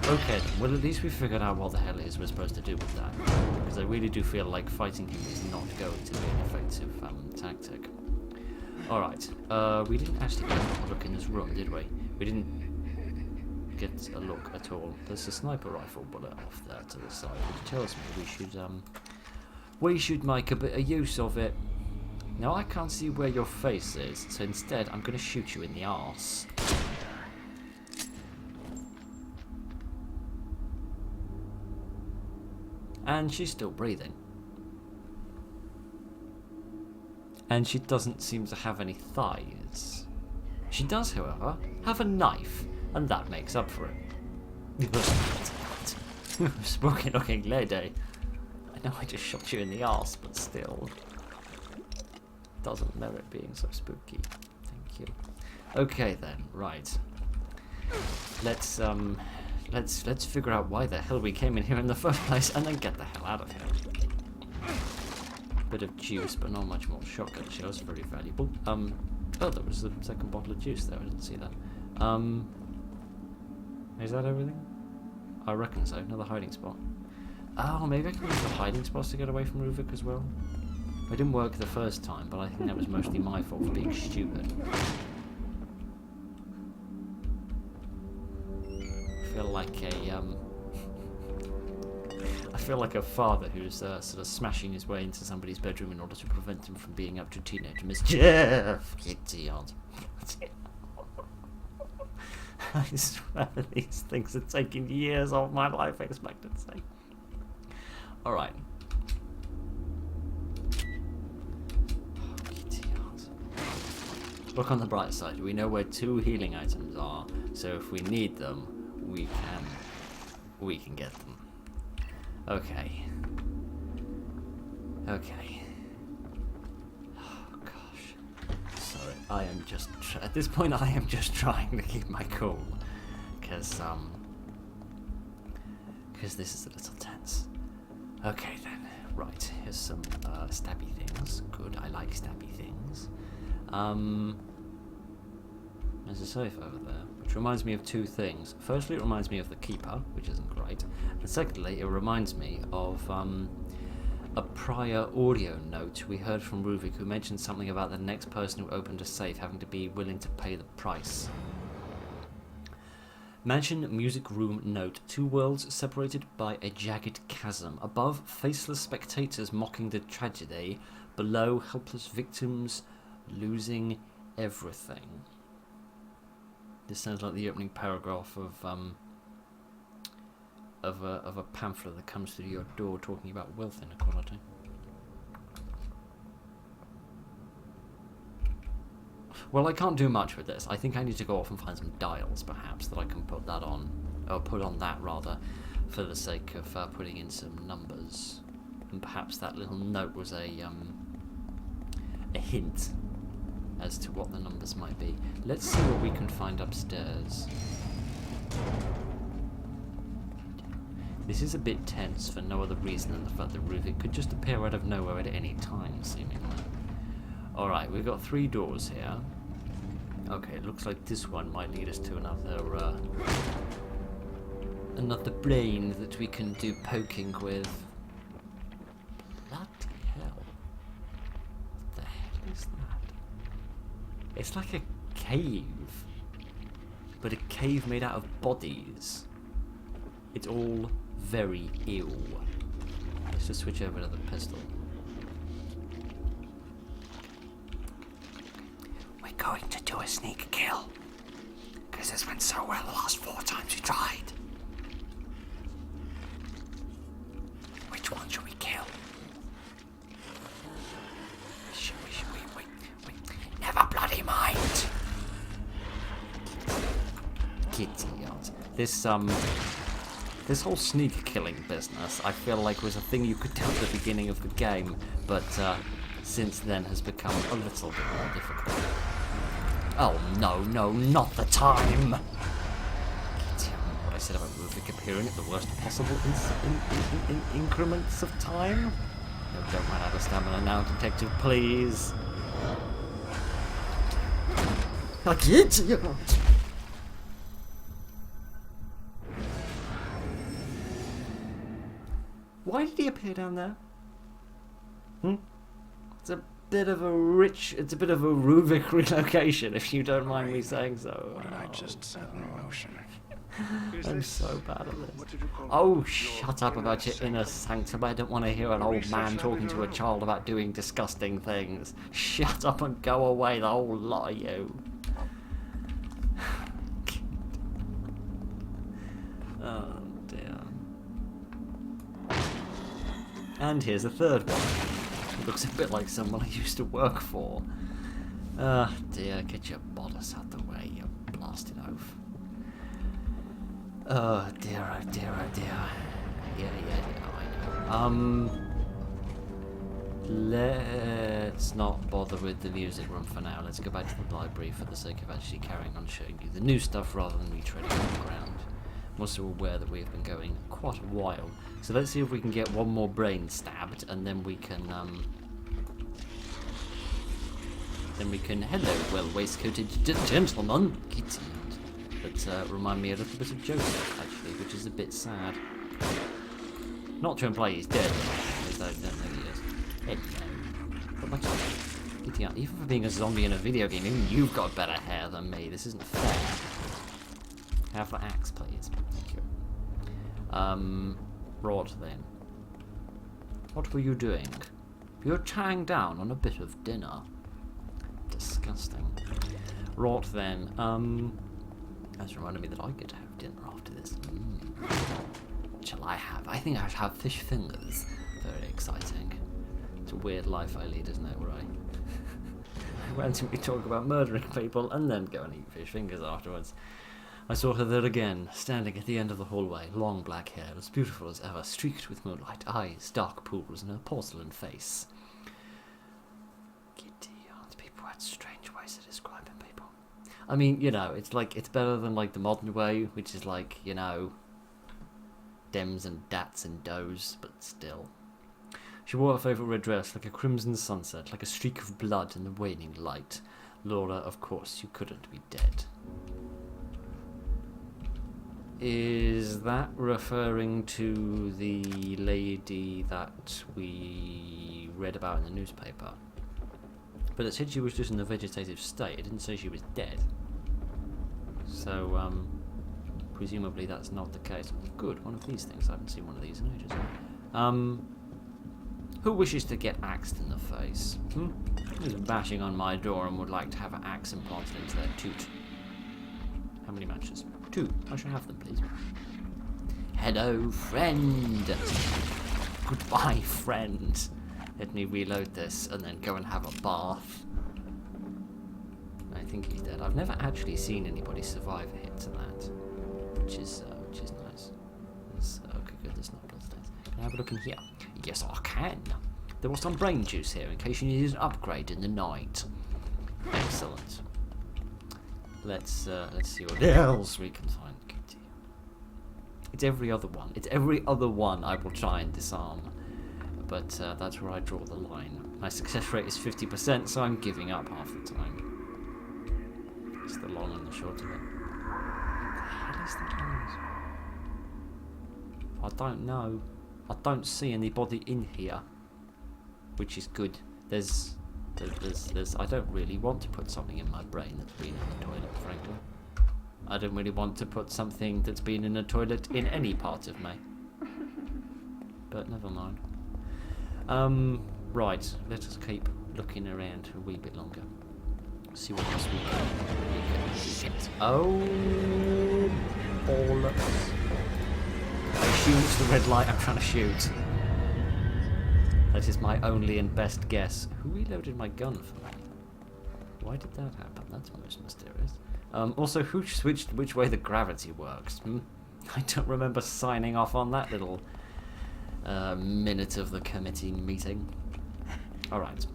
Okay then, well at least we figured out what the hell it is we're supposed to do with that. Because I really do feel like fighting him is not going to be an effective tactic. Alright, we didn't actually get a look in this room, did we? We didn't get a look at all. There's a sniper rifle bullet off there to the side, which tells me we should make a bit of use of it. Now I can't see where your face is, so instead I'm going to shoot you in the arse. And she's still breathing. And she doesn't seem to have any thighs. She does, however, have a knife, and that makes up for it. Spooky looking lady. I know I just shot you in the arse, but still. Doesn't merit being so spooky. Thank you. Okay then, right. Let's figure out why the hell we came in here in the first place, and then get the hell out of here. Bit of juice, but not much more. Shotgun shells, very valuable. Oh, there was the second bottle of juice there. I didn't see that. Is that everything? I reckon so. Another hiding spot. Oh, maybe I can use the hiding spots to get away from Ruvik as well. It didn't work the first time, but I think that was mostly my fault for being stupid. I feel like a father who's sort of smashing his way into somebody's bedroom in order to prevent them from being up to teenage mischief. Idiot. I swear these things are taking years off my life expectancy. Alright. Look on the bright side. We know where 2 healing items are, so if we need them, we can get them. Okay. Okay. Oh gosh. Sorry, I am just at this point I am just trying to keep my cool, because this is a little tense. Okay then. Right. Here's some stabby things. Good. I like stabby things. There's a safe over there, which reminds me of 2 things. Firstly, it reminds me of the Keeper, which isn't great. And secondly, it reminds me of a prior audio note we heard from Ruvik, who mentioned something about the next person who opened a safe having to be willing to pay the price. Mansion music room note. 2 worlds separated by a jagged chasm. Above, faceless spectators mocking the tragedy. Below, helpless victims losing everything. This sounds like the opening paragraph of a pamphlet that comes through your door talking about wealth inequality. Well, I can't do much with this. I think I need to go off and find some dials, perhaps, that I can put that on, or put on that rather, for the sake of putting in some numbers. And perhaps that little note was a hint as to what the numbers might be. Let's see what we can find upstairs. This is a bit tense for no other reason than the fact that Ruvik could just appear out of nowhere at any time, seemingly. Alright, we've got 3 doors here. Okay, it looks like this one might lead us to another brain that we can do poking with. Bloody hell. What the hell is that? It's like a cave, but a cave made out of bodies. It's all very ill. Let's just switch over to the pistol. We're going to do a sneak kill, because this went so well the last 4 times we tried. Which one should we kill? Never bloody mind. Idiot. This whole sneak killing business, I feel like was a thing you could do at the beginning of the game, but since then has become a little bit more difficult. Oh no, not the time! What I said about Ruvik appearing at the worst possible increments of time? No, don't run out of stamina now, detective, please. Like idiot! Why did he appear down there? It's a bit of a Ruvik relocation, if you don't mind me saying so. What did I just set in motion? I'm so bad at this. Oh, shut up about your inner sanctum. I don't want to hear an old man talking to a child about doing disgusting things. Shut up and go away, the whole lot of you. Oh dear. And here's a third one. It looks a bit like someone I used to work for. Ah dear, get your bodice out the way, you blasted oaf. Oh dear, oh dear, oh dear. Yeah, I know. Let's not bother with the music room for now. Let's go back to the library for the sake of actually carrying on showing you the new stuff rather than retreading the ground. I'm also aware that we have been going quite a while. So let's see if we can get one more brain stabbed, and then we can, hello, well-waistcoated gentleman. But remind me a little bit of Joseph, actually, which is a bit sad. Not to imply he's dead, because I don't know he is. Hello. But much idiot. Even for being a zombie in a video game, even you've got better hair than me. This isn't fair. Have the axe, please. Thank you. Right then. What were you doing? You're chowing down on a bit of dinner. Disgusting. Right then, that's reminded me that I get to have dinner after this. What shall I have? I think I should have fish fingers. Very exciting. It's a weird life I lead, isn't it, where I randomly talk about murdering people and then go and eat fish fingers afterwards. I saw her there again, standing at the end of the hallway, long black hair, as beautiful as ever, streaked with moonlight, eyes, dark pools, and a porcelain face. Giddy, aren't people had strange ways of describing people? I mean, you know, it's like, it's better than like the modern way, which is like, you know, dems and dats and does, but still. She wore her favourite red dress, like a crimson sunset, like a streak of blood in the waning light. Laura, of course, you couldn't be dead. Is that referring to the lady that we read about in the newspaper? But it said she was just in a vegetative state. It didn't say she was dead. So, presumably that's not the case. Good, one of these things. I haven't seen one of these in ages. Who wishes to get axed in the face? Who's bashing on my door and would like to have an axe implanted into their toot? How many matches? 2. I shall have them, please. Hello, friend. Goodbye, friend. Let me reload this and then go and have a bath. I think he's dead. I've never actually seen anybody survive a hit to that, which is nice. Okay, good. There's not bloodstains. Can I have a look in here? Yes, I can. There was some brain juice here in case you needed an upgrade in the night. Excellent. Let's see what else we can find. It's every other one. It's every other one I will try and disarm. But that's where I draw the line. My success rate is 50%, so I'm giving up half the time. It's the long and the short of it. What the hell is that noise? I don't know. I don't see anybody in here, which is good. There's I don't really want to put something in my brain that's been in the toilet, frankly. I don't really want to put something that's been in a toilet in any part of me. But never mind. Right, let us keep looking around a wee bit longer. See what else we can. Shit. Oh, bollocks. I shoot the red light I'm trying to shoot. That is my only and best guess. Who reloaded my gun for me? Why did that happen? That's most mysterious. Also, who switched which way the gravity works? I don't remember signing off on that little minute of the committee meeting. Alright,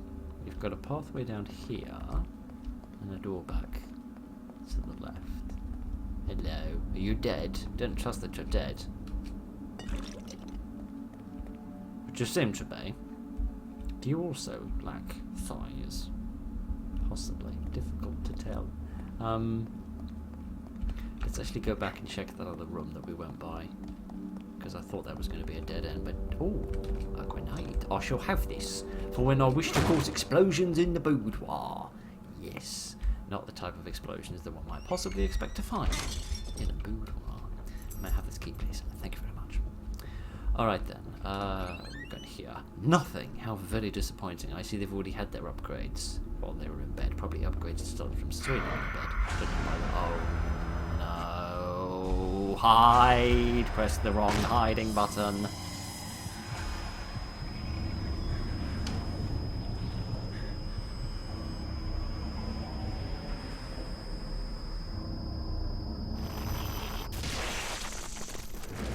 we've got a pathway down here and a door back to the left. Hello, are you dead? Don't trust that you're dead. But you seem to be. Do you also lack thighs? Possibly. Difficult to tell. Let's actually go back and check that other room that we went by, because I thought that was going to be a dead end, but oh, a grenade. I shall have this for when I wish to cause explosions in the boudoir. Yes, not the type of explosions that one might possibly expect to find in a boudoir. May I have this key, please? Thank you very much. Alright then, we're going here. Nothing! How very disappointing. I see they've already had their upgrades while they were in bed. Probably upgrades started from straight on the bed. But oh no! Hide! Press the wrong hiding button.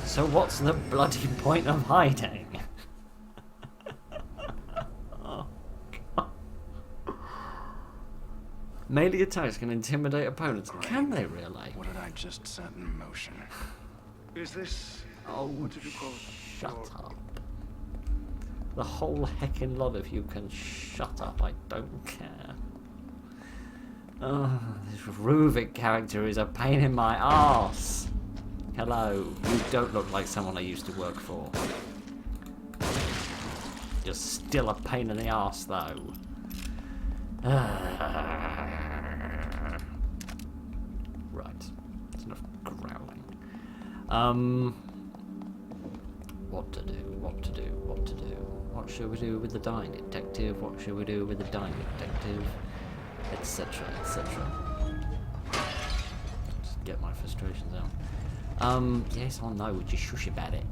So what's the bloody point of hiding? Oh, God. Melee attacks can intimidate opponents. Great. Can they really? What did I just set in motion? Is this... Oh, what did you call it? shut up. The whole heckin' lot of you can shut up. I don't care. Oh, this Ruvik character is a pain in my arse. Hello, you don't look like someone I used to work for. You're still a pain in the arse, though. Right, that's enough growling. What to do? What to do? What to do? What should we do with the dying detective? What should we do with the dying detective? Etc. Etc. Just get my frustrations out. Yes or no? Would you shush about it?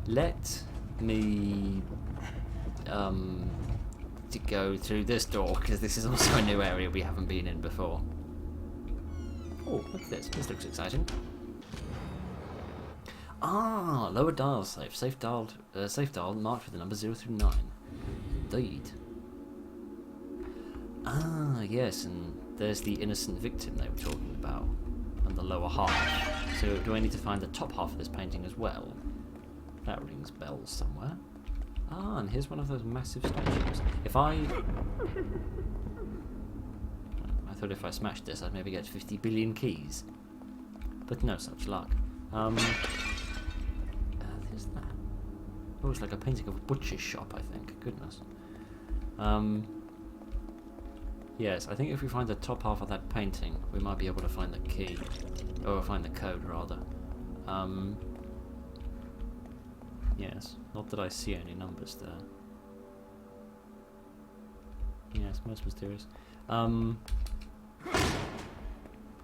Let me to go through this door, because this is also a new area we haven't been in before. Oh, look at this. This looks exciting. Ah, lower dial safe. Safe dial marked with the number 0 through 9. Indeed. Ah, yes, and there's the innocent victim they were talking about, and the lower half. So do I need to find the top half of this painting as well? That rings bells somewhere. Ah, and here's one of those massive statues. If I thought if I smashed this, I'd maybe get 50 billion keys. But no such luck. There's that. Oh, it's like a painting of a butcher's shop, I think. Goodness. Yes, I think if we find the top half of that painting, we might be able to find the key. Or find the code, rather. Yes, not that I see any numbers there. Yes, most mysterious.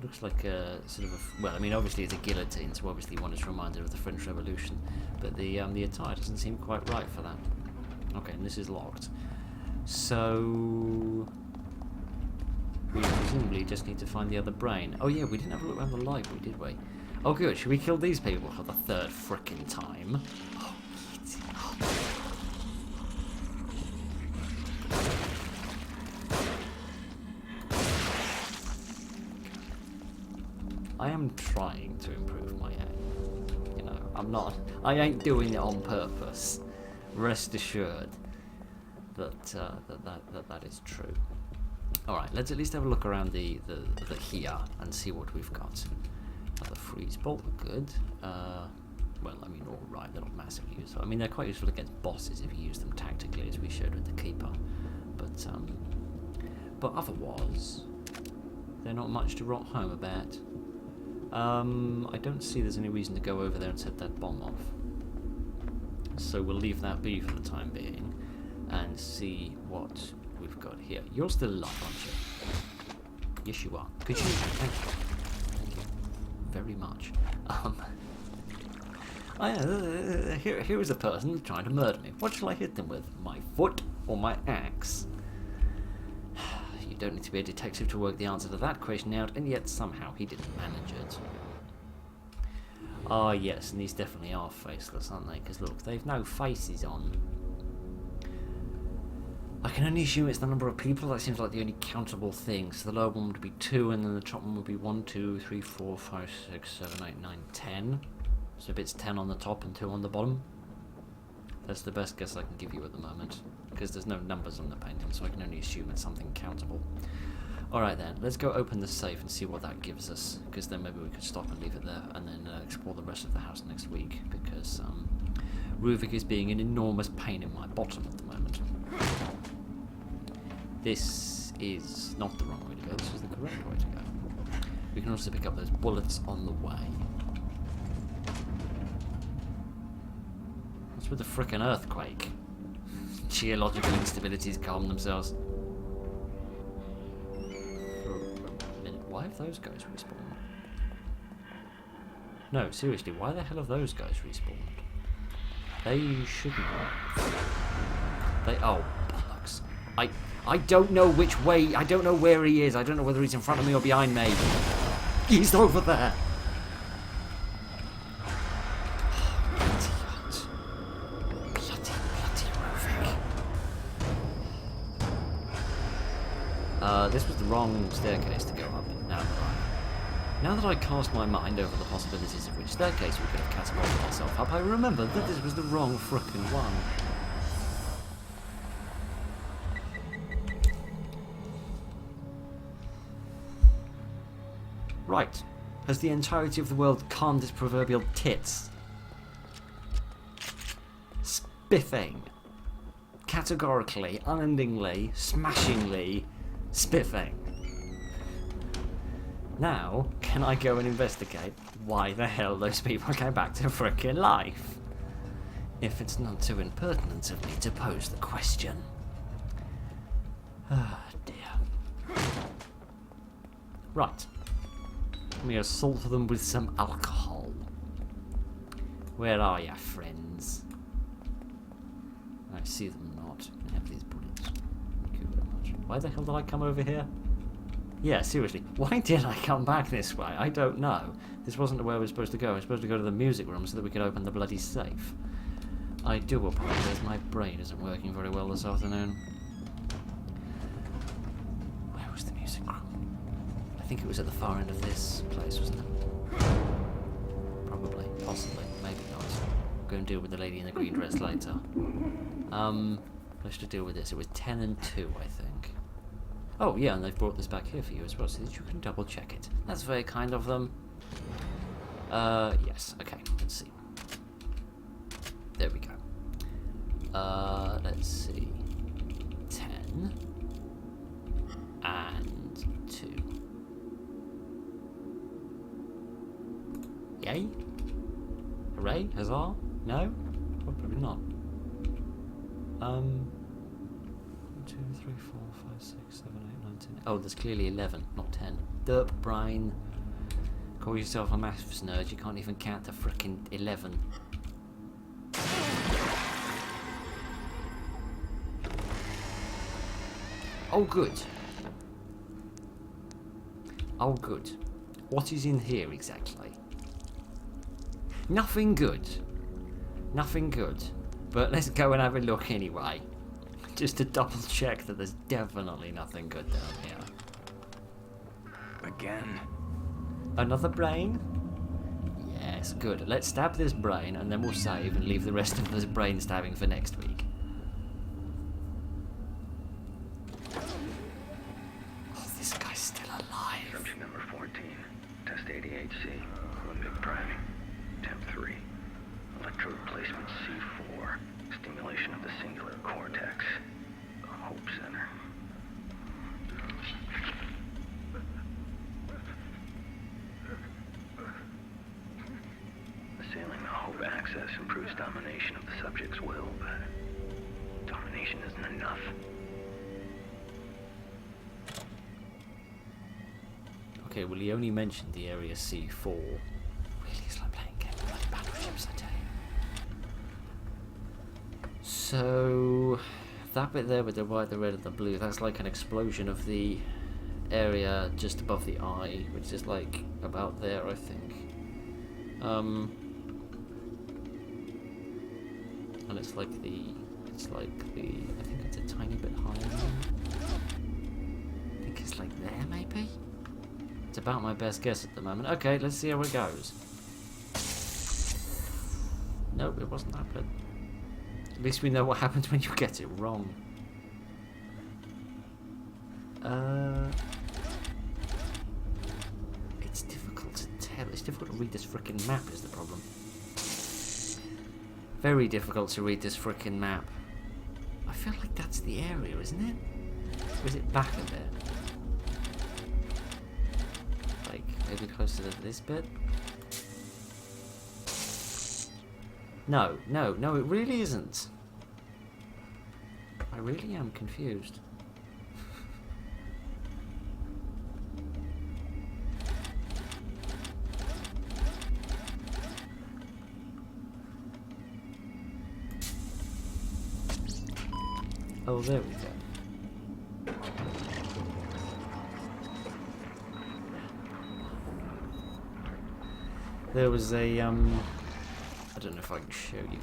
Looks like a sort of a, well, I mean, obviously it's a guillotine, so obviously one is reminded of the French Revolution, but the attire doesn't seem quite right for that. Okay, and this is locked. So we presumably just need to find the other brain. Oh yeah, we didn't have a look around the library, did we? Oh good, should we kill these people for the third frickin' time? I am trying to improve my aim. You know, I ain't doing it on purpose. Rest assured that that is true. Alright, let's at least have a look around the here and see what we've got. The freeze bolt, good. Well, I mean, alright, they're not massively useful. I mean, they're quite useful against bosses if you use them tactically, as we showed with the Keeper. But otherwise, they're not much to rot home about. I don't see there's any reason to go over there and set that bomb off. So we'll leave that be for the time being, and see what we've got here. You're still alive, aren't you? Yes, you are. Could you? Thank you. Thank you very much. Here is a person trying to murder me. What shall I hit them with? My foot or my axe? You don't need to be a detective to work the answer to that question out, and yet somehow he didn't manage it. Ah, yes, and these definitely are faceless, aren't they? Because look, they've no faces on. I can only assume it's the number of people. That seems like the only countable thing. So the lower one would be 2, and then the top one would be 1, 2, 3, 4, 5, 6, 7, 8, 9, 10. So if it's 10 on the top and 2 on the bottom, that's the best guess I can give you at the moment, because there's no numbers on the painting, so I can only assume it's something countable. Alright then, let's go open the safe and see what that gives us, because then maybe we could stop and leave it there, and then explore the rest of the house next week, because Ruvik is being an enormous pain in my bottom at the moment. This is not the wrong way to go, this is the correct way to go. We can also pick up those bullets on the way. What's with the frickin' earthquake? Geological instabilities calm themselves. For a minute, why have those guys respawned? No, seriously, why the hell have those guys respawned? They shouldn't have. They, oh, bollocks. I don't know which way, I don't know where he is, I don't know whether he's in front of me or behind me. He's over there. This was the wrong staircase to go up. Now that I cast my mind over the possibilities of which staircase we could have catapulted ourselves up, I remembered that this was the wrong frickin' one. Right. Has the entirety of the world calmed its proverbial tits? Spiffing. Categorically, unendingly, smashingly spiffing. Now, can I go and investigate why the hell those people came back to frickin' life? If it's not too impertinent of me to pose the question. Ah, dear. Right. Let me assault them with some alcohol. Where are ya, friends? I see them not. I have these bullets. Thank you very much. Why the hell did I come over here? Yeah, seriously. Why did I come back this way? I don't know. This wasn't where we were supposed to go. I was supposed to go to the music room so that we could open the bloody safe. I do apologise. My brain isn't working very well this afternoon. Where was the music room? I think it was at the far end of this place, wasn't it? Probably. Possibly. Maybe not. We'll go and deal with the lady in the green dress later. Let's just deal with this. It was 10 and 2, I think. Oh, yeah, and they've brought this back here for you as well, so that you can double check it. That's very kind of them. Yes, okay, let's see. There we go. Let's see. 10 and 2. Yay? Hooray? Huzzah? No? Probably not. 1, 2, 3, 4, 5, 6, 7, 8, 9, 10. Oh, there's clearly 11, not 10. Derp brain. Call yourself a maths nerd, you can't even count to frickin' 11. Oh, good. Oh, good. What is in here exactly? Nothing good. Nothing good. But let's go and have a look anyway. Just to double check that there's definitely nothing good down here. Again? Another brain? Yes, good. Let's stab this brain and then we'll save and leave the rest of this brain stabbing for next week. Oh, this guy's still alive. Subject number 14. Test 88C. Limbic priming. Temp 3. Electrode placement C4. Stimulation of the singular cortex. The Hope Center. Assailing the Hope axis improves domination of the subject's will, but domination isn't enough. Okay, well he only mentioned the area C4. Really, it's like playing game with like battleships, I tell you. So that bit there with the white, the red, and the blue, that's like an explosion of the area just above the eye, which is like about there, I think. And it's like the, I think it's a tiny bit higher now. I think it's like there, maybe? It's about my best guess at the moment. Okay, let's see how it goes. Nope, it wasn't that good. At least we know what happens when you get it wrong. It's difficult to tell. It's difficult to read this frickin' map is the problem. Very difficult to read this frickin' map. I feel like that's the area, isn't it? Or is it back a bit? Like, maybe closer to this bit? No, it really isn't. I really am confused. Oh, there we go. There was a, I don't know if I can show you.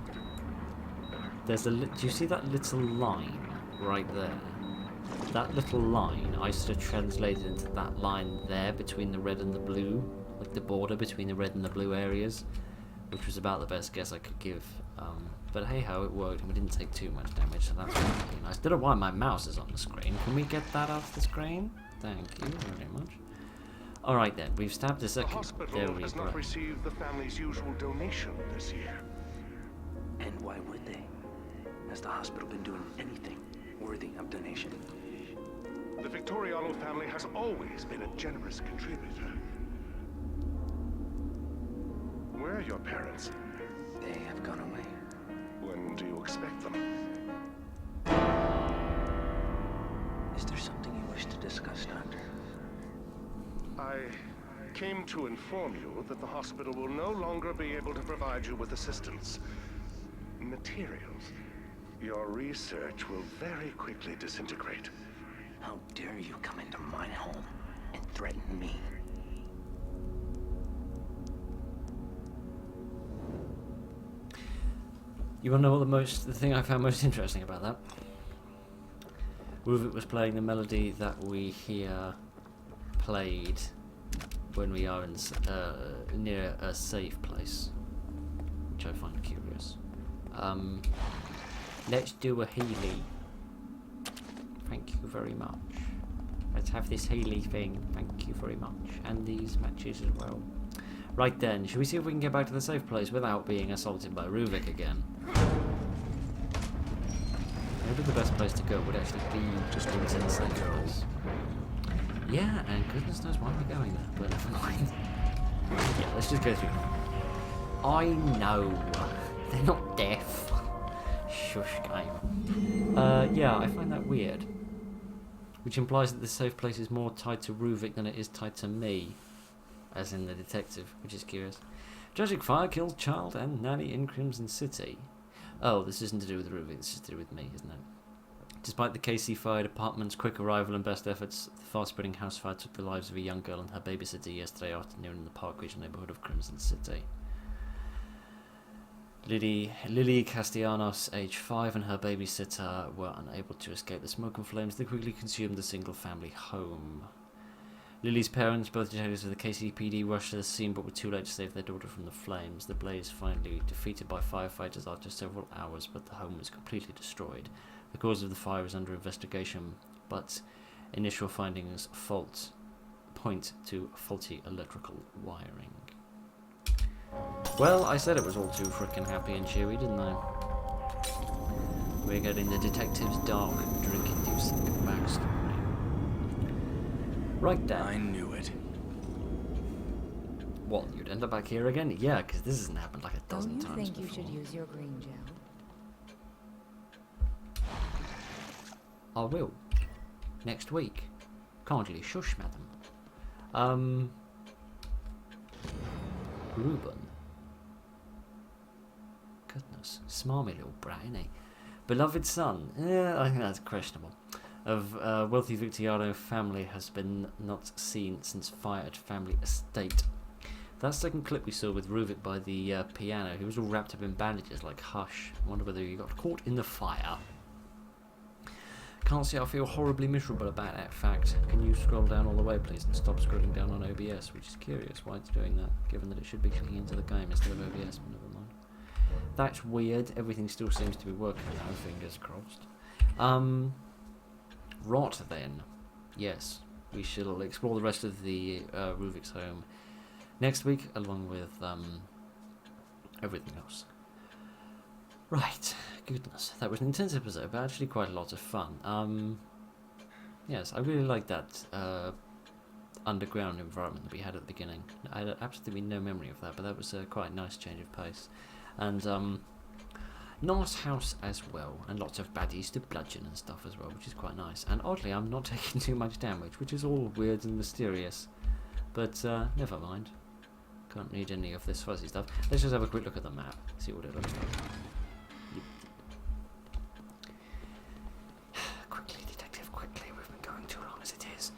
There's a, do you see that little line right there? That little line, I sort of translated into that line there between the red and the blue, like the border between the red and the blue areas, which was about the best guess I could give. But hey ho, it worked and we didn't take too much damage, so that's really nice. Don't know why my mouse is on the screen. Can we get that off the screen? Thank you very much. Alright then, we've stabbed a second. The hospital has not received the family's usual donation this year. And why would they? Has the hospital been doing anything worthy of donation? The Victoriano family has always been a generous contributor. Where are your parents? They have gone away. expect them. Is there something you wish to discuss, Doctor? I came to inform you that the hospital will no longer be able to provide you with assistance. Materials. Your research will very quickly disintegrate. How dare you come into my home and threaten me? You want to know what the thing I found most interesting about that? Ruvik was playing the melody that we hear played when we are in, near a safe place, which I find curious. Let's do a Healy. Thank you very much. Let's have this Healy thing. Thank you very much. And these matches as well. Right then, should we see if we can get back to the safe place without being assaulted by Ruvik again? Maybe the best place to go would actually be just into the safe place. Yeah, and goodness knows why we're going there, but never mind. Yeah, let's just go through. I know. They're not deaf. Shush game. Yeah, I find that weird. Which implies that the safe place is more tied to Ruvik than it is tied to me. As in the detective, which is curious. Tragic fire kills child and nanny in Crimson City. Oh, this isn't to do with Ruvik, this is to do with me, isn't it? Despite the KC Fire Department's quick arrival and best efforts, the fast-spreading house fire took the lives of a young girl and her babysitter yesterday afternoon in the Park Ridge neighbourhood of Crimson City. Lily Castellanos, age 5, and her babysitter were unable to escape the smoke and flames that quickly consumed the single-family home. Lily's parents, both detectives of the KCPD, rushed to the scene but were too late to save their daughter from the flames. The blaze finally defeated by firefighters after several hours, but the home was completely destroyed. The cause of the fire is under investigation, but initial findings point to faulty electrical wiring. Well, I said it was all too frickin' happy and cheery, didn't I? We're getting the detective's dark, drink-inducing backstory. Right then. I knew it. What, you'd end up back here again? Yeah, because this hasn't happened like a dozen Don't you times think you before. should use your green gel? I will. Next week. Can't really shush, madam. Reuben. Goodness, smarmy little brat, isn't he? Beloved son. Yeah, I think that's questionable. Of wealthy Victoriano family has been not seen since fire at family estate. That second clip we saw with Ruvik by the piano, he was all wrapped up in bandages like Hush. I wonder whether he got caught in the fire. Can't say I feel horribly miserable about that fact. Can you scroll down all the way, please, and stop scrolling down on OBS, which is curious why it's doing that, given that it should be clicking into the game instead of OBS, but never mind. That's weird. Everything still seems to be working now, fingers crossed. Rot, then. Yes, we shall explore the rest of the Ruvik's home next week, along with everything else. Right, goodness, that was an intense episode, but actually quite a lot of fun. Yes, I really like that underground environment that we had at the beginning. I had absolutely no memory of that, but that was quite a nice change of pace. And nice house as well, and lots of baddies to bludgeon and stuff as well, which is quite nice. And oddly, I'm not taking too much damage, which is all weird and mysterious. But never mind. Can't need any of this fuzzy stuff. Let's just have a quick look at the map, see what it looks like. Quickly, detective, quickly. We've been going too long as it is.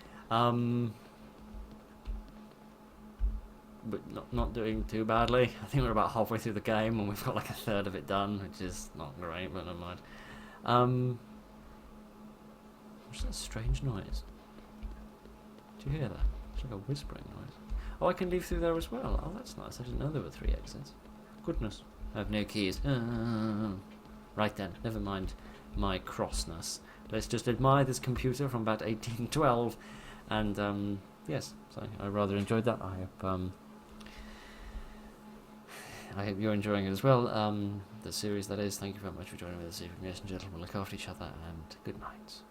But not doing too badly. I think we're about halfway through the game and we've got like a third of it done, which is not great, but never mind. What's that strange noise? Do you hear that? It's like a whispering noise. Oh, I can leave through there as well. Oh, that's nice. I didn't know there were 3 exits. Goodness. I have no keys. Right then, never mind my crossness. Let's just admire this computer from about 1812. And, yes, so I rather enjoyed that. I hope you're enjoying it as well. The series, that is. Thank you very much for joining me this evening, ladies and gentlemen. Look after each other, and good night.